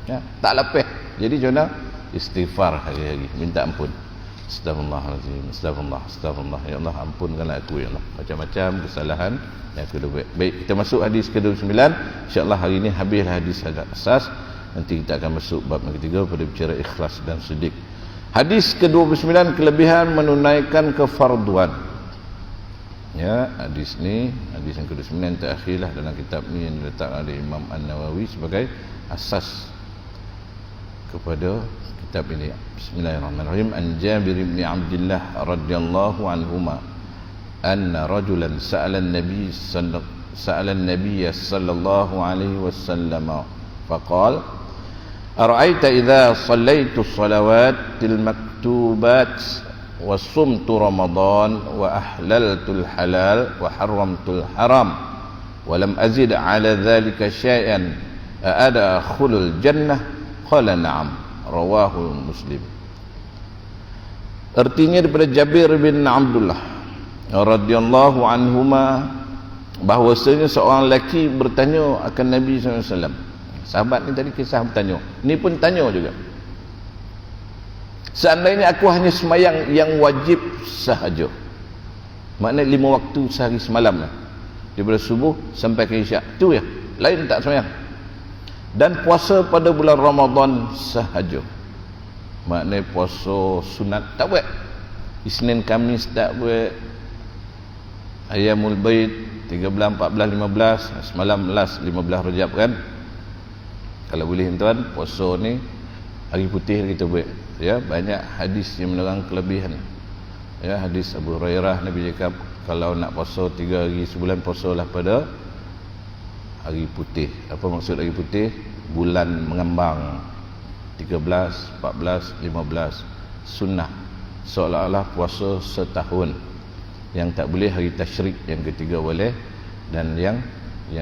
Ya, tak lepeh. Jadi macam mana? Istighfar hari-hari, minta ampun. Astaghfirullahaladzim, astaghfirullah. Ya Allah, ampunkanlah aku ya Allah, macam-macam kesalahan yang aku buat. Baik, kita masuk hadis ke-29. InsyaAllah hari ini habislah hadis asas. Nanti kita akan masuk bab yang ketiga pada bicara ikhlas dan siddiq. Hadis ke-29, kelebihan menunaikan kefarduan. Ya, hadis ni, hadis yang ke-29 terakhirlah dalam kitab ni yang diletakkan oleh Imam An-Nawawi sebagai asas kepada kitab ini. Bismillahirrahmanirrahim. An Jabir bin Abdullah radhiyallahu anhuma anna rajulan sa'ala an-nabiy sallallahu alaihi wasallam faqala ara'aita idza sallaitu as-salawatil maktubat wa sumtu ramadan wa ahlaltul halal wa haramtul haram wa lam azid ala dhalika syai'an ada khulul jannah qala na'am rawahu Muslim. Artinya daripada Jabir bin Abdullah radhiyallahu anhuma bahwasanya seorang lelaki bertanya akan Nabi SAW. Sahabat ni tadi kisah bertanya, ni pun tanya juga, seandainya aku hanya semayang yang wajib sahaja, maknanya 5 waktu sehari semalam lah, daripada subuh sampai ke isyak, tu ya, lain tak semayang, dan puasa pada bulan Ramadan sahaja, maknanya puasa sunat tak buat, Isnin Khamis tak buat, Ayyamul Bait 13, 14, 15, semalam last 15 Rejab kan. Kalau boleh tuan, puasa ni hari putih kita buat. Ya, banyak hadis yang menerang kelebihan. Ya, hadis Abu Hurairah, Nabi cakap kalau nak puasa 3 hari sebulan, puasalah pada hari putih. Apa maksud hari putih? Bulan mengambang 13, 14, 15 sunnah, seolah-olah puasa setahun. Yang tak boleh hari tasyrik, yang ketiga boleh, dan yang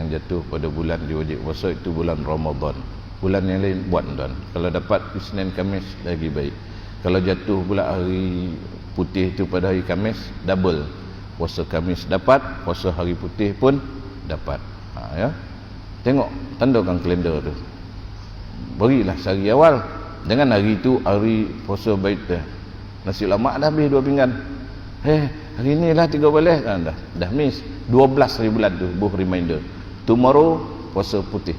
jatuh pada bulan diwajib puasa itu bulan Ramadan. Bulan yang lain buat tuan, kalau dapat Isnin Khamis lagi baik, kalau jatuh pula hari putih itu pada hari Khamis, double, puasa Khamis dapat, puasa hari putih pun dapat. Ya, tengok, tandakan kalender tu, berilah sehari awal, jangan hari itu hari puasa baik dah, nasi lemak dah habis 2 pinggan, hari ni lah 3 boleh, dah miss 12 hari bulan tu, buh reminder, tomorrow puasa putih.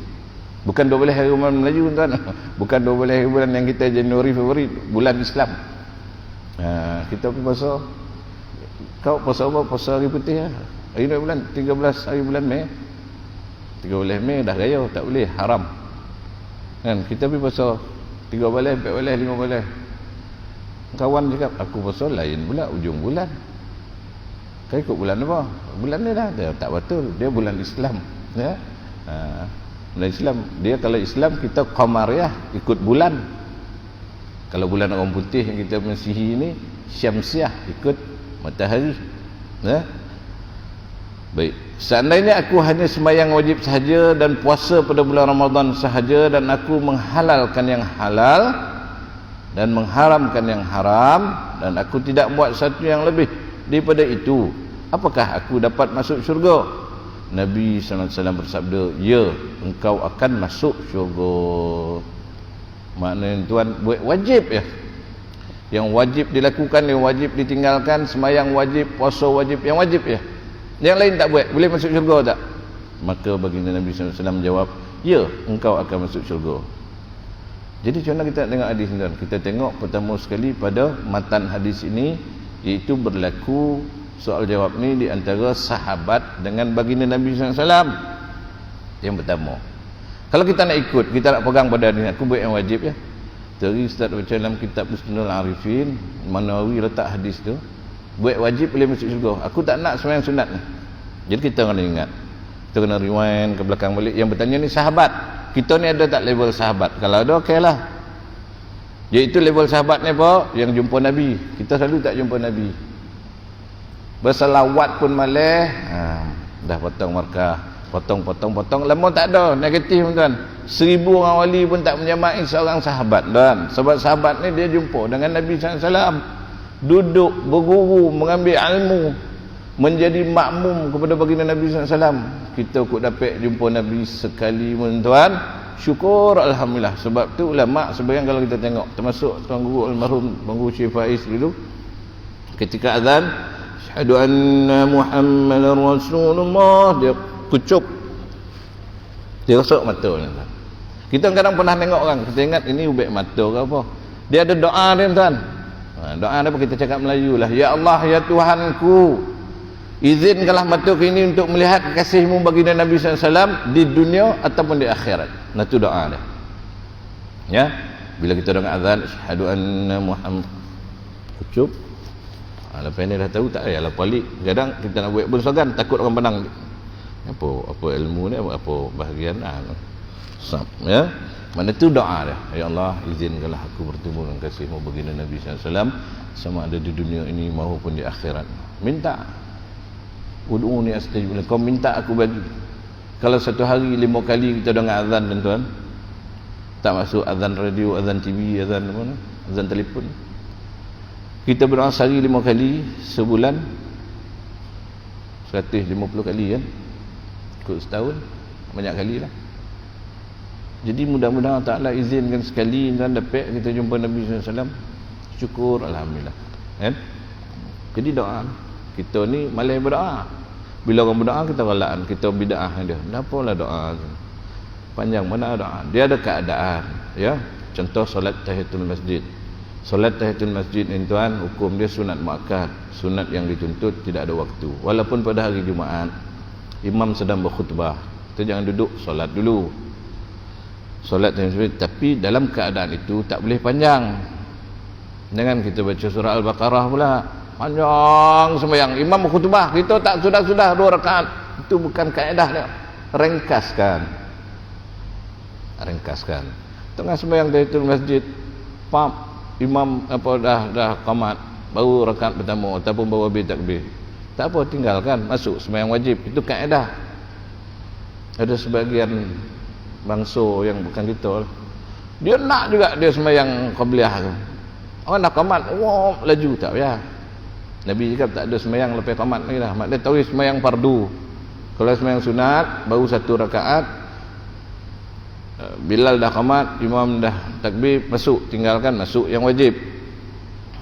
Bukan 12 hari bulan Melayu tuan, bukan 12 hari bulan yang kita Januari, Februari, bulan Islam. Kita pergi puasa, kau puasa apa? Puasa hari putih lah, hari 2 bulan, 13 hari bulan Mei, 13 Mei dah raya, tak boleh, haram kan. Kita pergi puasa 3 boleh, 4 boleh, 5 boleh. Kawan cakap aku puasa lain pula ujung bulan, kau ikut bulan apa? Bulan ni dah, dia tak betul, dia bulan Islam ya. Bulan Islam, dia kalau Islam kita qamariyah, ikut bulan. Kalau bulan orang putih yang kita Masihi ini syamsiah, ikut matahari ya. Baik, seandainya aku hanya sembahyang wajib sahaja dan puasa pada bulan Ramadan sahaja, dan aku menghalalkan yang halal dan mengharamkan yang haram, dan aku tidak buat satu yang lebih daripada itu, apakah aku dapat masuk syurga? Nabi SAW bersabda, ya, engkau akan masuk syurga. Maknanya tuan, buat wajib ya, yang wajib dilakukan, yang wajib ditinggalkan, sembahyang wajib, puasa wajib, yang wajib ya, yang lain tak buat, boleh masuk syurga tak? Maka baginda Nabi SAW menjawab, ya, engkau akan masuk syurga. Jadi macam mana kita tengok hadis ni tuan? Kita tengok pertama sekali pada matan hadis ini, iaitu berlaku soal jawab ni di antara sahabat dengan baginda Nabi SAW. Yang pertama, kalau kita nak ikut, kita nak pegang pada ni, aku buat yang wajib ya. Tadi Ustaz baca dalam kitab Husnul Arifin, Manawi letak hadis tu, buat wajib boleh masuk syurga. Aku tak nak sembahyang sunat ni. Jadi kita kena ingat, kita kena rewind ke belakang balik. Yang bertanya ni sahabat, kita ni ada tak level sahabat? Kalau ada, okey lah. Iaitu level sahabat ni apa? Yang jumpa Nabi. Kita selalu tak jumpa Nabi, bersalawat pun malih, dah potong markah, potong, lama tak ada, negatif tuan. 1000 orang wali pun tak menyamai seorang sahabat tuan. Sebab sahabat ni dia jumpa dengan Nabi SAW, duduk berguru, mengambil ilmu, menjadi makmum kepada baginda Nabi SAW. Kita kok dapat jumpa Nabi sekali pun tuan, syukur alhamdulillah. Sebab tu ulama sebagian kalau kita tengok, termasuk tuan guru almarhum Tuan Guru Syekh Faiz dulu, ketika azan asyhadu anna Muhammadar Rasulullah, dia kucuk, dia rosok mata ni. Kita kadang pernah tengok orang, kita ingat ini ubek mata ke apa, dia ada doa dia tuan. Doa apa kita cakap Melayu lah. Ya Allah, ya Tuhanku, izinkanlah mataku ini untuk melihat kasih-Mu baginda Nabi SAW di dunia ataupun di akhirat. Nah itu doa dia. Ya, bila kita dengar azan, asyhadu anna Muhammad, ucup. Lepas ni dah tahu tak payahlah balik. Kadang kita nak buat bersogan takut orang pandang. Apa ilmu ni, apa bahagian ya. Mana tu doa dia. Ya Allah, izinkanlah aku bertemu dengan kasih-Mu baginda Nabi SAW sama ada di dunia ini maupun di akhirat. Minta. Ud'uni astajib lakum. Kau minta aku bagi. Kalau satu hari 5 kali kita dengar azan tuan-tuan, tak masuk azan radio, azan TV, azan mana? Azan telefon. Kita berdoa sehari 5 kali, sebulan 150 kali kan. Ikut setahun banyak kali lah. Jadi mudah-mudahan Ta'ala izinkan sekali kan dapat kita jumpa Nabi SAW. Syukur, alhamdulillah. Kan? Jadi doa. Kita ni malah berdoa. Bila orang berdoa kita galakkan, kita bid'ah dia. Kenapa doa? Panjang mana doa? Dia ada keadaan, ya. Contoh solat tahiyatul masjid. Solat tahiyatul masjid ni tuan, hukum dia sunat muakkad, sunat yang dituntut, tidak ada waktu. Walaupun pada hari Jumaat imam sedang berkhutbah, kita jangan duduk, solat dulu. Solat tahiyatul masjid, tapi dalam keadaan itu tak boleh panjang. Jangan kita baca surah Al-Baqarah pula panjang sembahyang, imam berkhutbah, kita tak sudah 2 rakaat. Itu bukan kaedah dia. Ringkaskan. Tengah sembahyang tahiyatul masjid, imam dah qamat, baru rakaat pertama ataupun baru habis takbir. Tak apa, tinggalkan, masuk sembahyang wajib. Itu kaedah. Ada sebagian bangsa yang bukan kita, dia nak juga dia sembahyang qabliyah tu. Orang dah qamat, laju tak payah. Nabi cakap tak ada sembahyang lepas qamat ni dah. Mak dia tahu sembahyang fardu. Kalau sembahyang sunat baru 1 rakaat. Bilal dah qamat, imam dah takbir, masuk, tinggalkan, masuk yang wajib.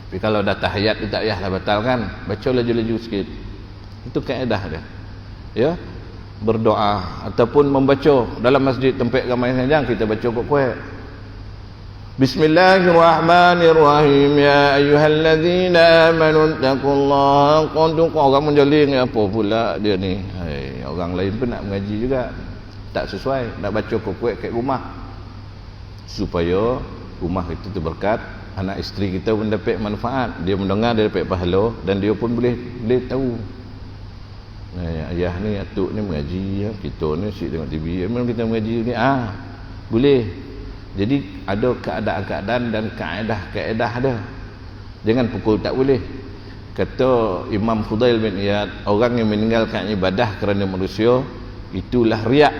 Tapi kalau dah tahiyat tak payahlah batalkan, baca laju-laju sikit. Itu kaedah dia. Ya. Berdoa ataupun membaca dalam masjid tempat ramai sanjang, kita baca kuat-kuat. Bismillahirrahmanirrahim. Ya ayyuhallazina amanu taqullaha haqqa tuqatih. Orang menjeling apa pula dia ni? Hai, orang lain pun nak mengaji juga. Tak sesuai, nak baca kuat-kuat kat rumah. Supaya rumah kita terberkat, anak isteri kita pun dapat manfaat. Dia mendengar, dia dapat pahala dan dia pun boleh tahu. Ayah ni, atuk ni mengaji, kita ni asyik tengok TV, memang kita mengaji ni, boleh. Jadi ada keadaan-keadaan dan kaedah-kaedah dia. Jangan pukul tak boleh. Kata Imam Fudail bin Iyad, orang yang meninggalkan ibadah kerana manusia, itulah riak.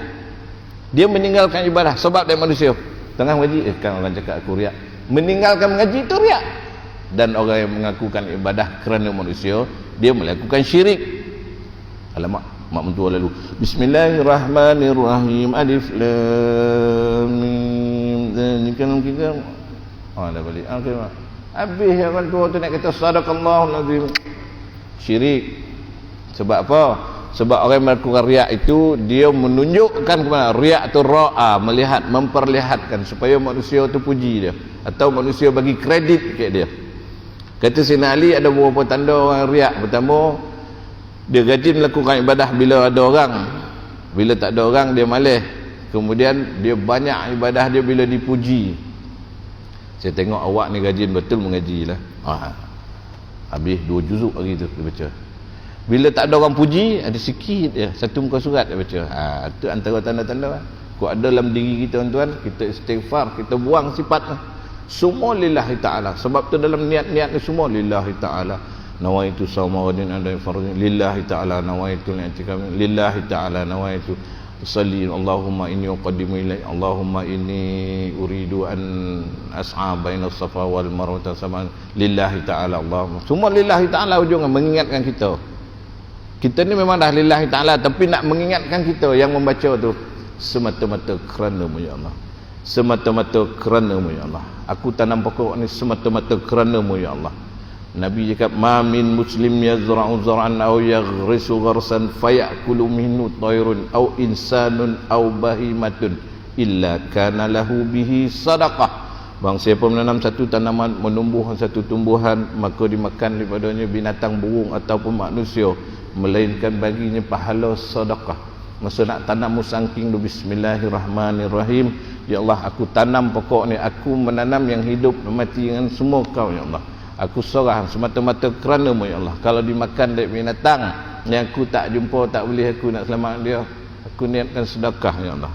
Dia meninggalkan ibadah sebab dia manusia. Tengah mengaji, kan orang cakap aku riak. Meninggalkan mengaji itu riak. Dan orang yang mengakukan ibadah kerana manusia, dia melakukan syirik. Alamak, mak mentua lalu. Bismillahirrahmanirrahim. Alif lam mim. Zalikal kitab. Dah balik. Okey, mak. Habis orang tua tu nak kata sadaqallahul azim. Syirik. Sebab apa? Sebab orang yang melakukan riak itu, dia menunjukkan kepada riak tu ra'a, melihat, memperlihatkan supaya manusia tu puji dia atau manusia bagi kredit kat dia. Kata Sayyidina Ali ada beberapa tanda orang riak. Pertama, dia rajin melakukan ibadah bila ada orang. Bila tak ada orang dia malas. Kemudian dia banyak ibadah dia bila dipuji. Saya tengok awak ni rajin betul mengaji lah. Habis 2 juzuk hari tu dia baca. Bila tak ada orang puji, ada sikit je, 1 muka surat dia baca. Itu antara tanda-tanda. Kau ada dalam diri kita tuan-tuan, kita istighfar, kita buang sifat semua lillahi ta'ala. Sebab tu dalam niat-niat ni semua lillahi ta'ala. Nawaitu sawmawadin ada fardhin lillahi ta'ala, nawaitu li'atikam lillahi ta'ala, nawaitu usalli Allahumma inni uqaddimu ilaik, Allahumma inni uridu an as'a baina safa wal marwah sama lillahi ta'ala. Allahumma semua lillahi ta'ala, ujungnya mengingatkan kita. Kita ni memang dah lillahi ta'ala, tapi nak mengingatkan kita yang membaca tu semata-mata kerana-Mu ya Allah, semata-mata kerana-Mu ya Allah. Aku tanam pokok ni semata-mata kerana-Mu ya Allah. Nabi cakap, ma min muslim yazra'u zar'an aw yaghrisu gharsan fayakulu minhu tayrun aw insanun aw bahimatun illa kana lahu bihi sadaqah Bang siapa menanam satu tanaman, menumbuh satu tumbuhan, maka dimakan daripadanya binatang, burung ataupun manusia, melainkan baginya pahala sedekah. Masa nak tanam musangking tu, bismillahirrahmanirrahim, ya Allah aku tanam pokok ni, aku menanam yang hidup dan mati dengan semua kau ya Allah. Aku serah semata-mata kerana-Mu ya Allah. Kalau dimakan dari binatang yang aku tak jumpa, tak boleh aku nak selamat dia, aku niatkan sedekah ya Allah.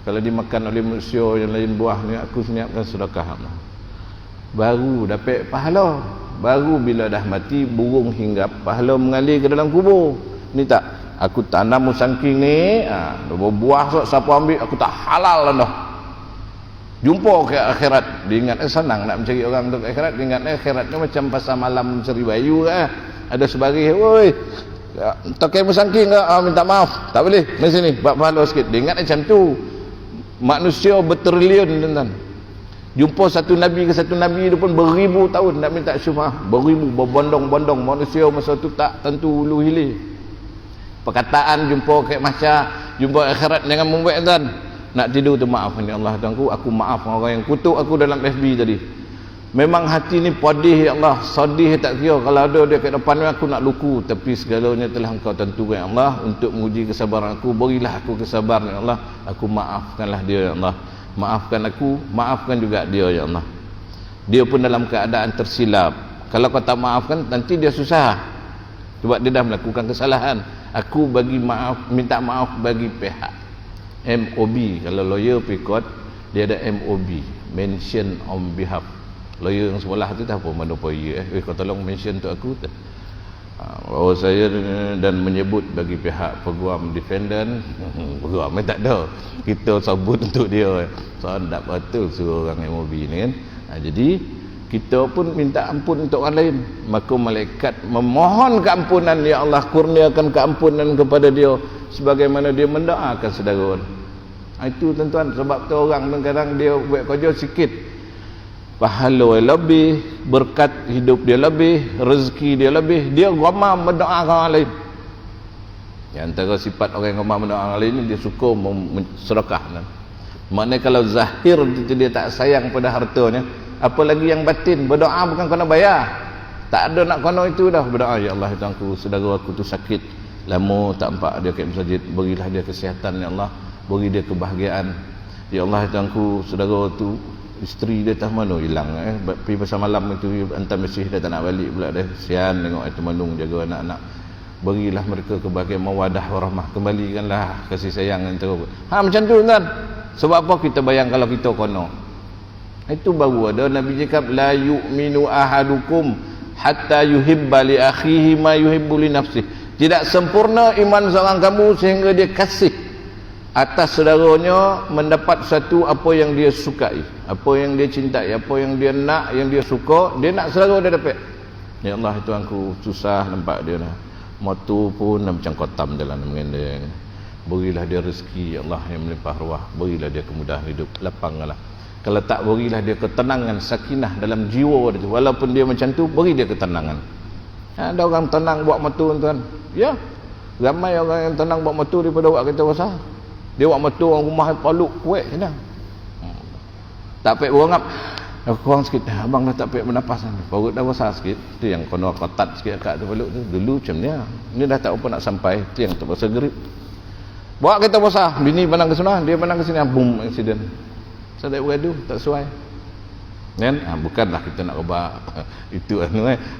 Kalau dimakan oleh manusia yang lain buah ni, aku niatkan sedekah Allah. Baru dapat pahala. Baru bila dah mati, burung hinggap, pahala mengalir ke dalam kubur. Ni tak, aku tanam musangking ni, buah siapa ambil, aku tak halal lah dah. Jumpa ke akhirat, diingat senang nak mencari orang untuk akhirat. Diingat akhirat ni macam pasal malam mencari bayu ada sebaris, woi pakai musangking ke, minta maaf, tak boleh, mari sini buat pahala sikit. Diingat macam tu. Manusia bertriliun tuan-tuan. Jumpa satu nabi ke satu nabi itu pun beribu tahun nak minta syafaat, beribu, berbondong-bondong manusia masa tu tak tentu hulu hilir. Perkataan jumpa kayak macam jumpa akhirat jangan membuat tuan. Nak tidur tu maaf ni Allah tuanku, aku maaf orang yang kutuk aku dalam FB tadi. Memang hati ni pedih ya Allah, sedih tak kira. Kalau ada dia kat depan aku nak luku, tapi segalanya telah Engkau tentukan ya Allah untuk menguji kesabaran aku. Berilah aku kesabaran ya Allah. Aku maafkanlah dia ya Allah. Maafkan aku, maafkan juga dia ya Allah. Dia pun dalam keadaan tersilap. Kalau kau tak maafkan, nanti dia susah. Sebab dia dah melakukan kesalahan. Aku bagi maaf, minta maaf bagi pihak MOB. Kalau lawyer pikot, dia ada MOB, mention on behalf. Lawyer yang sebelah tu tak apa mana ya. Kau tolong mention untuk aku tak? Bahawa saya dan menyebut bagi pihak peguam defendant, peguam tak ada, kita sebut untuk dia. So tak betul suruh orang MOB ni kan. Jadi kita pun minta ampun untuk orang lain, maka malaikat memohon keampunan, ya Allah kurniakan keampunan kepada dia sebagaimana dia mendoakan saudara. Itu tuan-tuan, sebab tu orang kadang dia buat kerja sikit, pahala lebih, berkat hidup dia lebih, rezeki dia lebih, dia ramai mendoakan orang lain. Yang antara sifat orang yang ramai mendoakan orang lain ni, dia suka sedekah. Maknanya kalau zahir dia tak sayang pada hartanya, apalagi yang batin, berdoa bukan kena bayar. Tak ada nak kena itu dah, berdoa ya Allah tuanku, saudara aku tu sakit lama tak nampak dia kat masjid, berilah dia kesihatan ya Allah, beri dia kebahagiaan ya Allah tuanku, saudara tu isteri dia tak mana hilang pergi pasal malam itu hantar mesej dia tak nak balik pula dah, kesian tengok itu manung jaga anak-anak. Berilah mereka kebahagiaan, mawadah warahmah, kembalikanlah kasih sayang antara macam tu kan. Sebab apa kita bayang kalau kita kono itu baru ada Nabi cakap la yu'minu ahadukum hatta yuhibba li akhihi ma yuhibbu li nafsihi. Tidak sempurna iman seorang kamu sehingga dia kasih atas saudaranya mendapat satu apa yang dia sukai, apa yang dia cintai, apa yang dia nak, yang dia suka, dia nak saudara dia dapat. Ya Allah tuanku, susah nampak dia dah. Motor pun macam kotam jalan dengan dia. Berilah dia rezeki ya Allah yang melimpah ruah, berilah dia kemudahan hidup, lapanglah. Kalau tak, berilah dia ketenangan, sakinah dalam jiwa dia. Walaupun dia macam tu, beri dia ketenangan. Ada orang tenang buat motor tuan. Ya. Ramai orang yang tenang buat motor daripada buat kereta besar. Dia buat motor orang rumah paluk kuat senang. Tak payah berangap. Kurang sikit. Abang dah tak payah bernapas. Perut dah besar sikit. Itu yang kena ketat sikit akak tu paluk tu. Dulu macam ni. Ini dah tak apa nak sampai. Itu yang terpaksa gerip. Buat kereta besar. Bini pandang ke sana, dia pandang ke sini. Boom, accident. Saya tak beradu, tak sesuai. Kan? Bukanlah kita nak ubah itu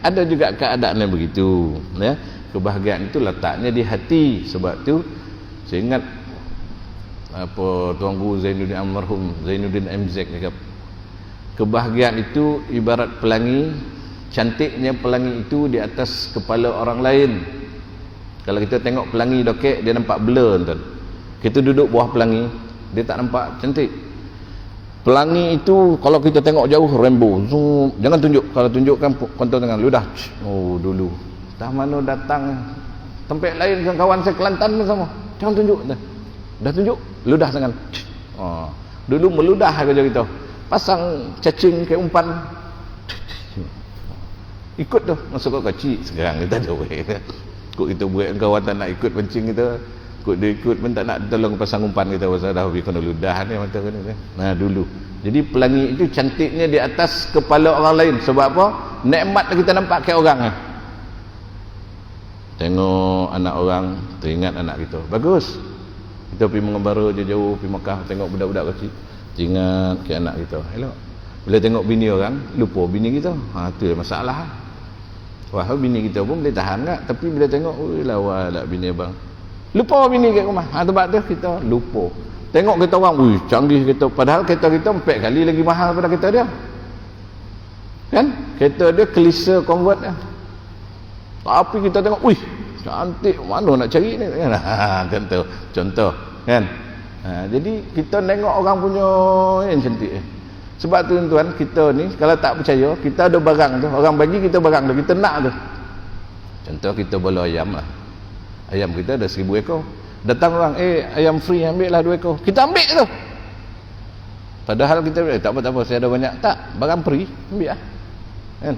ada juga keadaan yang begitu ya. Kebahagiaan itu letaknya di hati. Sebab tu saya ingat apa Tuan Guru Zainuddin almarhum Zainuddin MZ cakap, kebahagiaan itu ibarat pelangi, cantiknya pelangi itu di atas kepala orang lain. Kalau kita tengok pelangi dokek, dia nampak blur tuan. Kita duduk bawah pelangi, dia tak nampak cantik. Pelangi itu kalau kita tengok jauh rainbow, zoom. Jangan tunjuk. Kalau tunjukkan kontrol tangan ludah. Oh dulu dah mana datang tempat lain kan kawan saya Kelantan pun sama. Jangan tunjuk dah tunjuk ludah tangan. Dulu meludah kerja kita. Pasang cacing ke umpan. Ikut tu masuk ke kecil. Sekarang kita ada kok kita buat kawan tak nak ikut pancing kita. ikut dia ikut pun tak nak tolong pasang umpan kita pasal dah habis kena ludah ni mata kena. Nah dulu. Jadi pelangi itu cantiknya di atas kepala orang lain. Sebab apa? Nikmat kita nampak kat orang ni. Tengok anak orang, teringat anak kita. Bagus. Kita pergi mengembara jauh-jauh, pergi Mekah, tengok budak-budak kecil, teringat ke anak kita. Elok. Bila tengok bini orang, lupa bini kita. Tu masalah. Wah, bini kita pun boleh tahan tak? Tapi bila tengok, oi lawa lah bini abang. Lupa bini kat rumah. Sebab tu kita lupa. Tengok kereta orang, ui canggih kereta. Padahal kereta kita 4 kali lagi mahal pada kereta dia. Kan? Kereta dia Kelisa convert dia. Tapi kita tengok, ui cantik, mana nak cari ni? Contoh. Kan? Jadi kita tengok orang punya yang cantik. Sebab tu tuan, kita ni kalau tak percaya, kita ada barang tu. Orang bagi kita barang tu, kita nak tu. Contoh kita bola ayam lah. Ayam kita ada 1000 ekor. Datang orang, ayam free, ambil lah 2 ekor. Kita ambil tu. Padahal kita tak apa, saya ada banyak. Tak, barang free, ambil lah. Kan?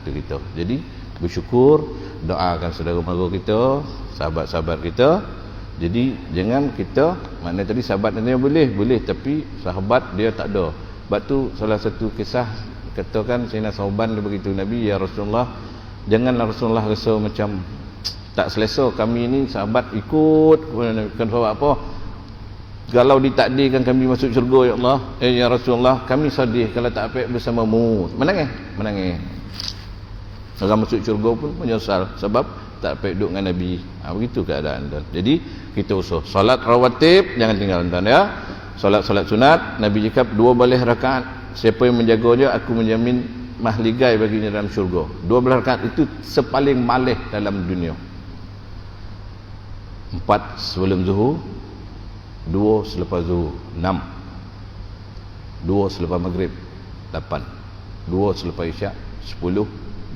Itu kita. Jadi bersyukur, doakan saudara mara kita, sahabat-sahabat kita. Jadi jangan kita, maknanya tadi sahabat dia boleh, tapi sahabat dia tak ada. Sebab tu salah satu kisah katakan Sayyidina Sauban dia beritahu Nabi, ya Rasulullah, janganlah Rasulullah rasa macam tak selesa kami ni sahabat ikut. Kan sebab apa? Kalau ditakdirkan kami masuk syurga ya Allah, ya Rasulullah, kami sedih kalau tak dapat bersamamu. Menangis. Orang masuk syurga pun menyesal sebab tak dapat duduk dengan Nabi. Begitu keadaan tuan. Jadi kita usaha solat rawatib jangan tinggal tuan ya. Solat sunat, Nabi cakap 2 balah rakaat. Siapa yang menjaganya, aku menjamin mahligai baginya dalam syurga. 12 rakaat itu sepaling malih dalam dunia. 4 sebelum zuhur, 2 selepas zuhur, 6. 2 selepas maghrib, 8. 2 selepas isyak, 10.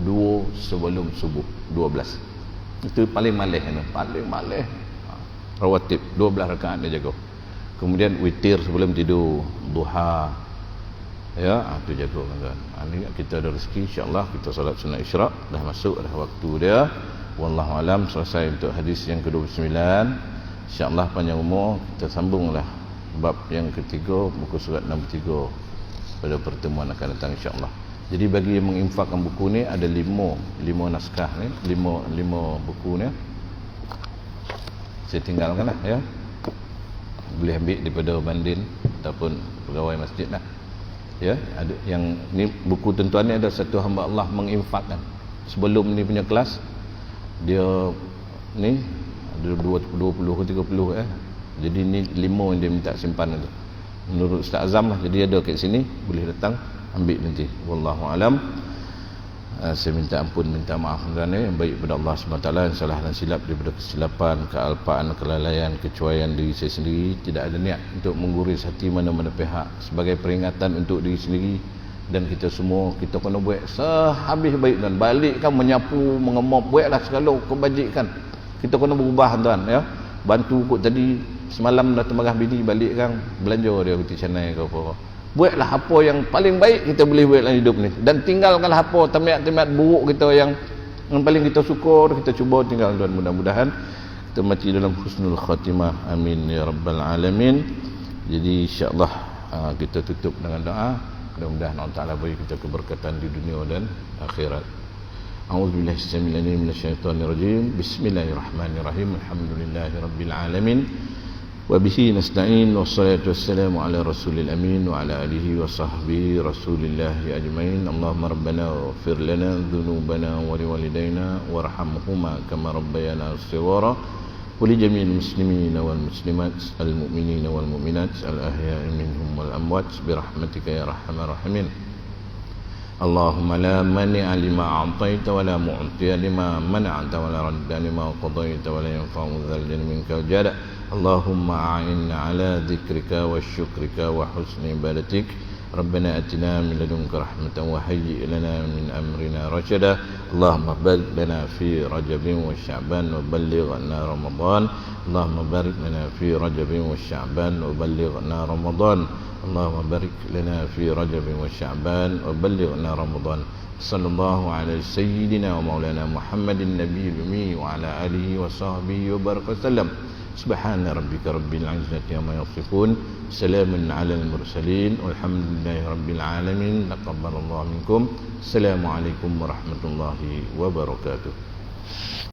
2 sebelum subuh, 12. Itu paling malih, paling malih. Rawatib 12 rakaat dia jaga. Kemudian witir sebelum tidur, duha. Ya, itu jaga tuan. Ini kita ada rezeki, insya-Allah kita solat sunat isyraq dah masuk dah waktu dia. Wallahu alam, selesai untuk hadis yang ke-29. Insya-Allah panjang umur kita sambunglah bab yang ketiga, muka surat 63 pada pertemuan akan datang insya-Allah. Jadi bagi yang menginfakkan buku ni ada 5 naskah ni, 5 buku ni. Saya tinggalkanlah ya. Boleh ambil daripada bandin ataupun pegawai masjid lah. Ya, ada yang ni buku tentuan ni ada satu hamba Allah menginfakkan. Sebelum ni punya kelas dia ni ada 20 ke 30 Jadi ni 5 yang dia minta simpan tu. Menurut Ustaz Azam lah. Jadi ada kat sini, boleh datang ambil nanti. Wallahu alam. Saya minta ampun, minta maaf kerana yang baik kepada Allah SWT, yang salah dan silap daripada kesilapan, kealpaan, kelalaian, kecuaian diri saya sendiri. Tidak ada niat untuk mengguris hati mana-mana pihak. Sebagai peringatan untuk diri sendiri dan kita semua, kita kena buat sehabis baik dan balikkan menyapu, mengemop, buatlah segala kebajikan. Kita kena berubah tuan ya. Bantu kot tadi semalam dah termarah bini, balikkan belanja dia roti canai ke apa. Buatlah apa yang paling baik kita boleh buat dalam hidup ni, dan tinggalkanlah apa tamiat-tamiat buruk kita yang paling kita syukur, kita cuba tinggal tuan. Mudah-mudahan kita mati dalam husnul khatimah, amin ya rabbal alamin. Jadi insya-Allah kita tutup dengan doa. Mudah-mudahan Allah Taala beri kita keberkatan di dunia dan akhirat. A'udzubillahi samil alim minasyaitonir rajim. Bismillahirrahmanirrahim. Alhamdulillahirabbil alamin. Wabihi nasta'in, wassalatu wassalamu ala rasulil amin wa ala alihi wa sahbihi rasulillahi ajmain. Allahumma rabbana ighfir lana dhunubana wa liwalidayna warhamhuma kama rabbayana shighara wa li jami'il muslimina wal muslimat al mu'minina wal mu'minat al ahya'i minhum wal amwat bi rahmatika ya arhamar rahimin. Allahumma la mani'a lima a'taita wa la mu'tiya lima mana'ta wa la radda lima qadaita wa la yanfa'u dzal jalali minkal jada. Allahumma a'inna ala dzikrika wa syukrika wa husni ibadatik. Rabbana atina min ladunka rahmatan wa hayyi' lana min amrina rashada. Allahumma barik lana fi Rajabin wa Sya'ban wa ballighna Ramadan. Allahumma barik lana fi Rajabin wa Sya'ban wa ballighna Ramadan. Allahumma barik lana fi Rajabin wa Sya'ban wa ballighna Ramadan. Sallallahu ala sayyidina wa maulana Muhammadin nabiyil ummi wa ala alihi wa sahbihi wa baraka sallam. Subhana rabbika rabbil izzati amma yasifun, salamun alal mursalin, walhamdulillahi rabbil alamin. Taqabbalallahu minkum. Assalamualaikum warahmatullahi wabarakatuh.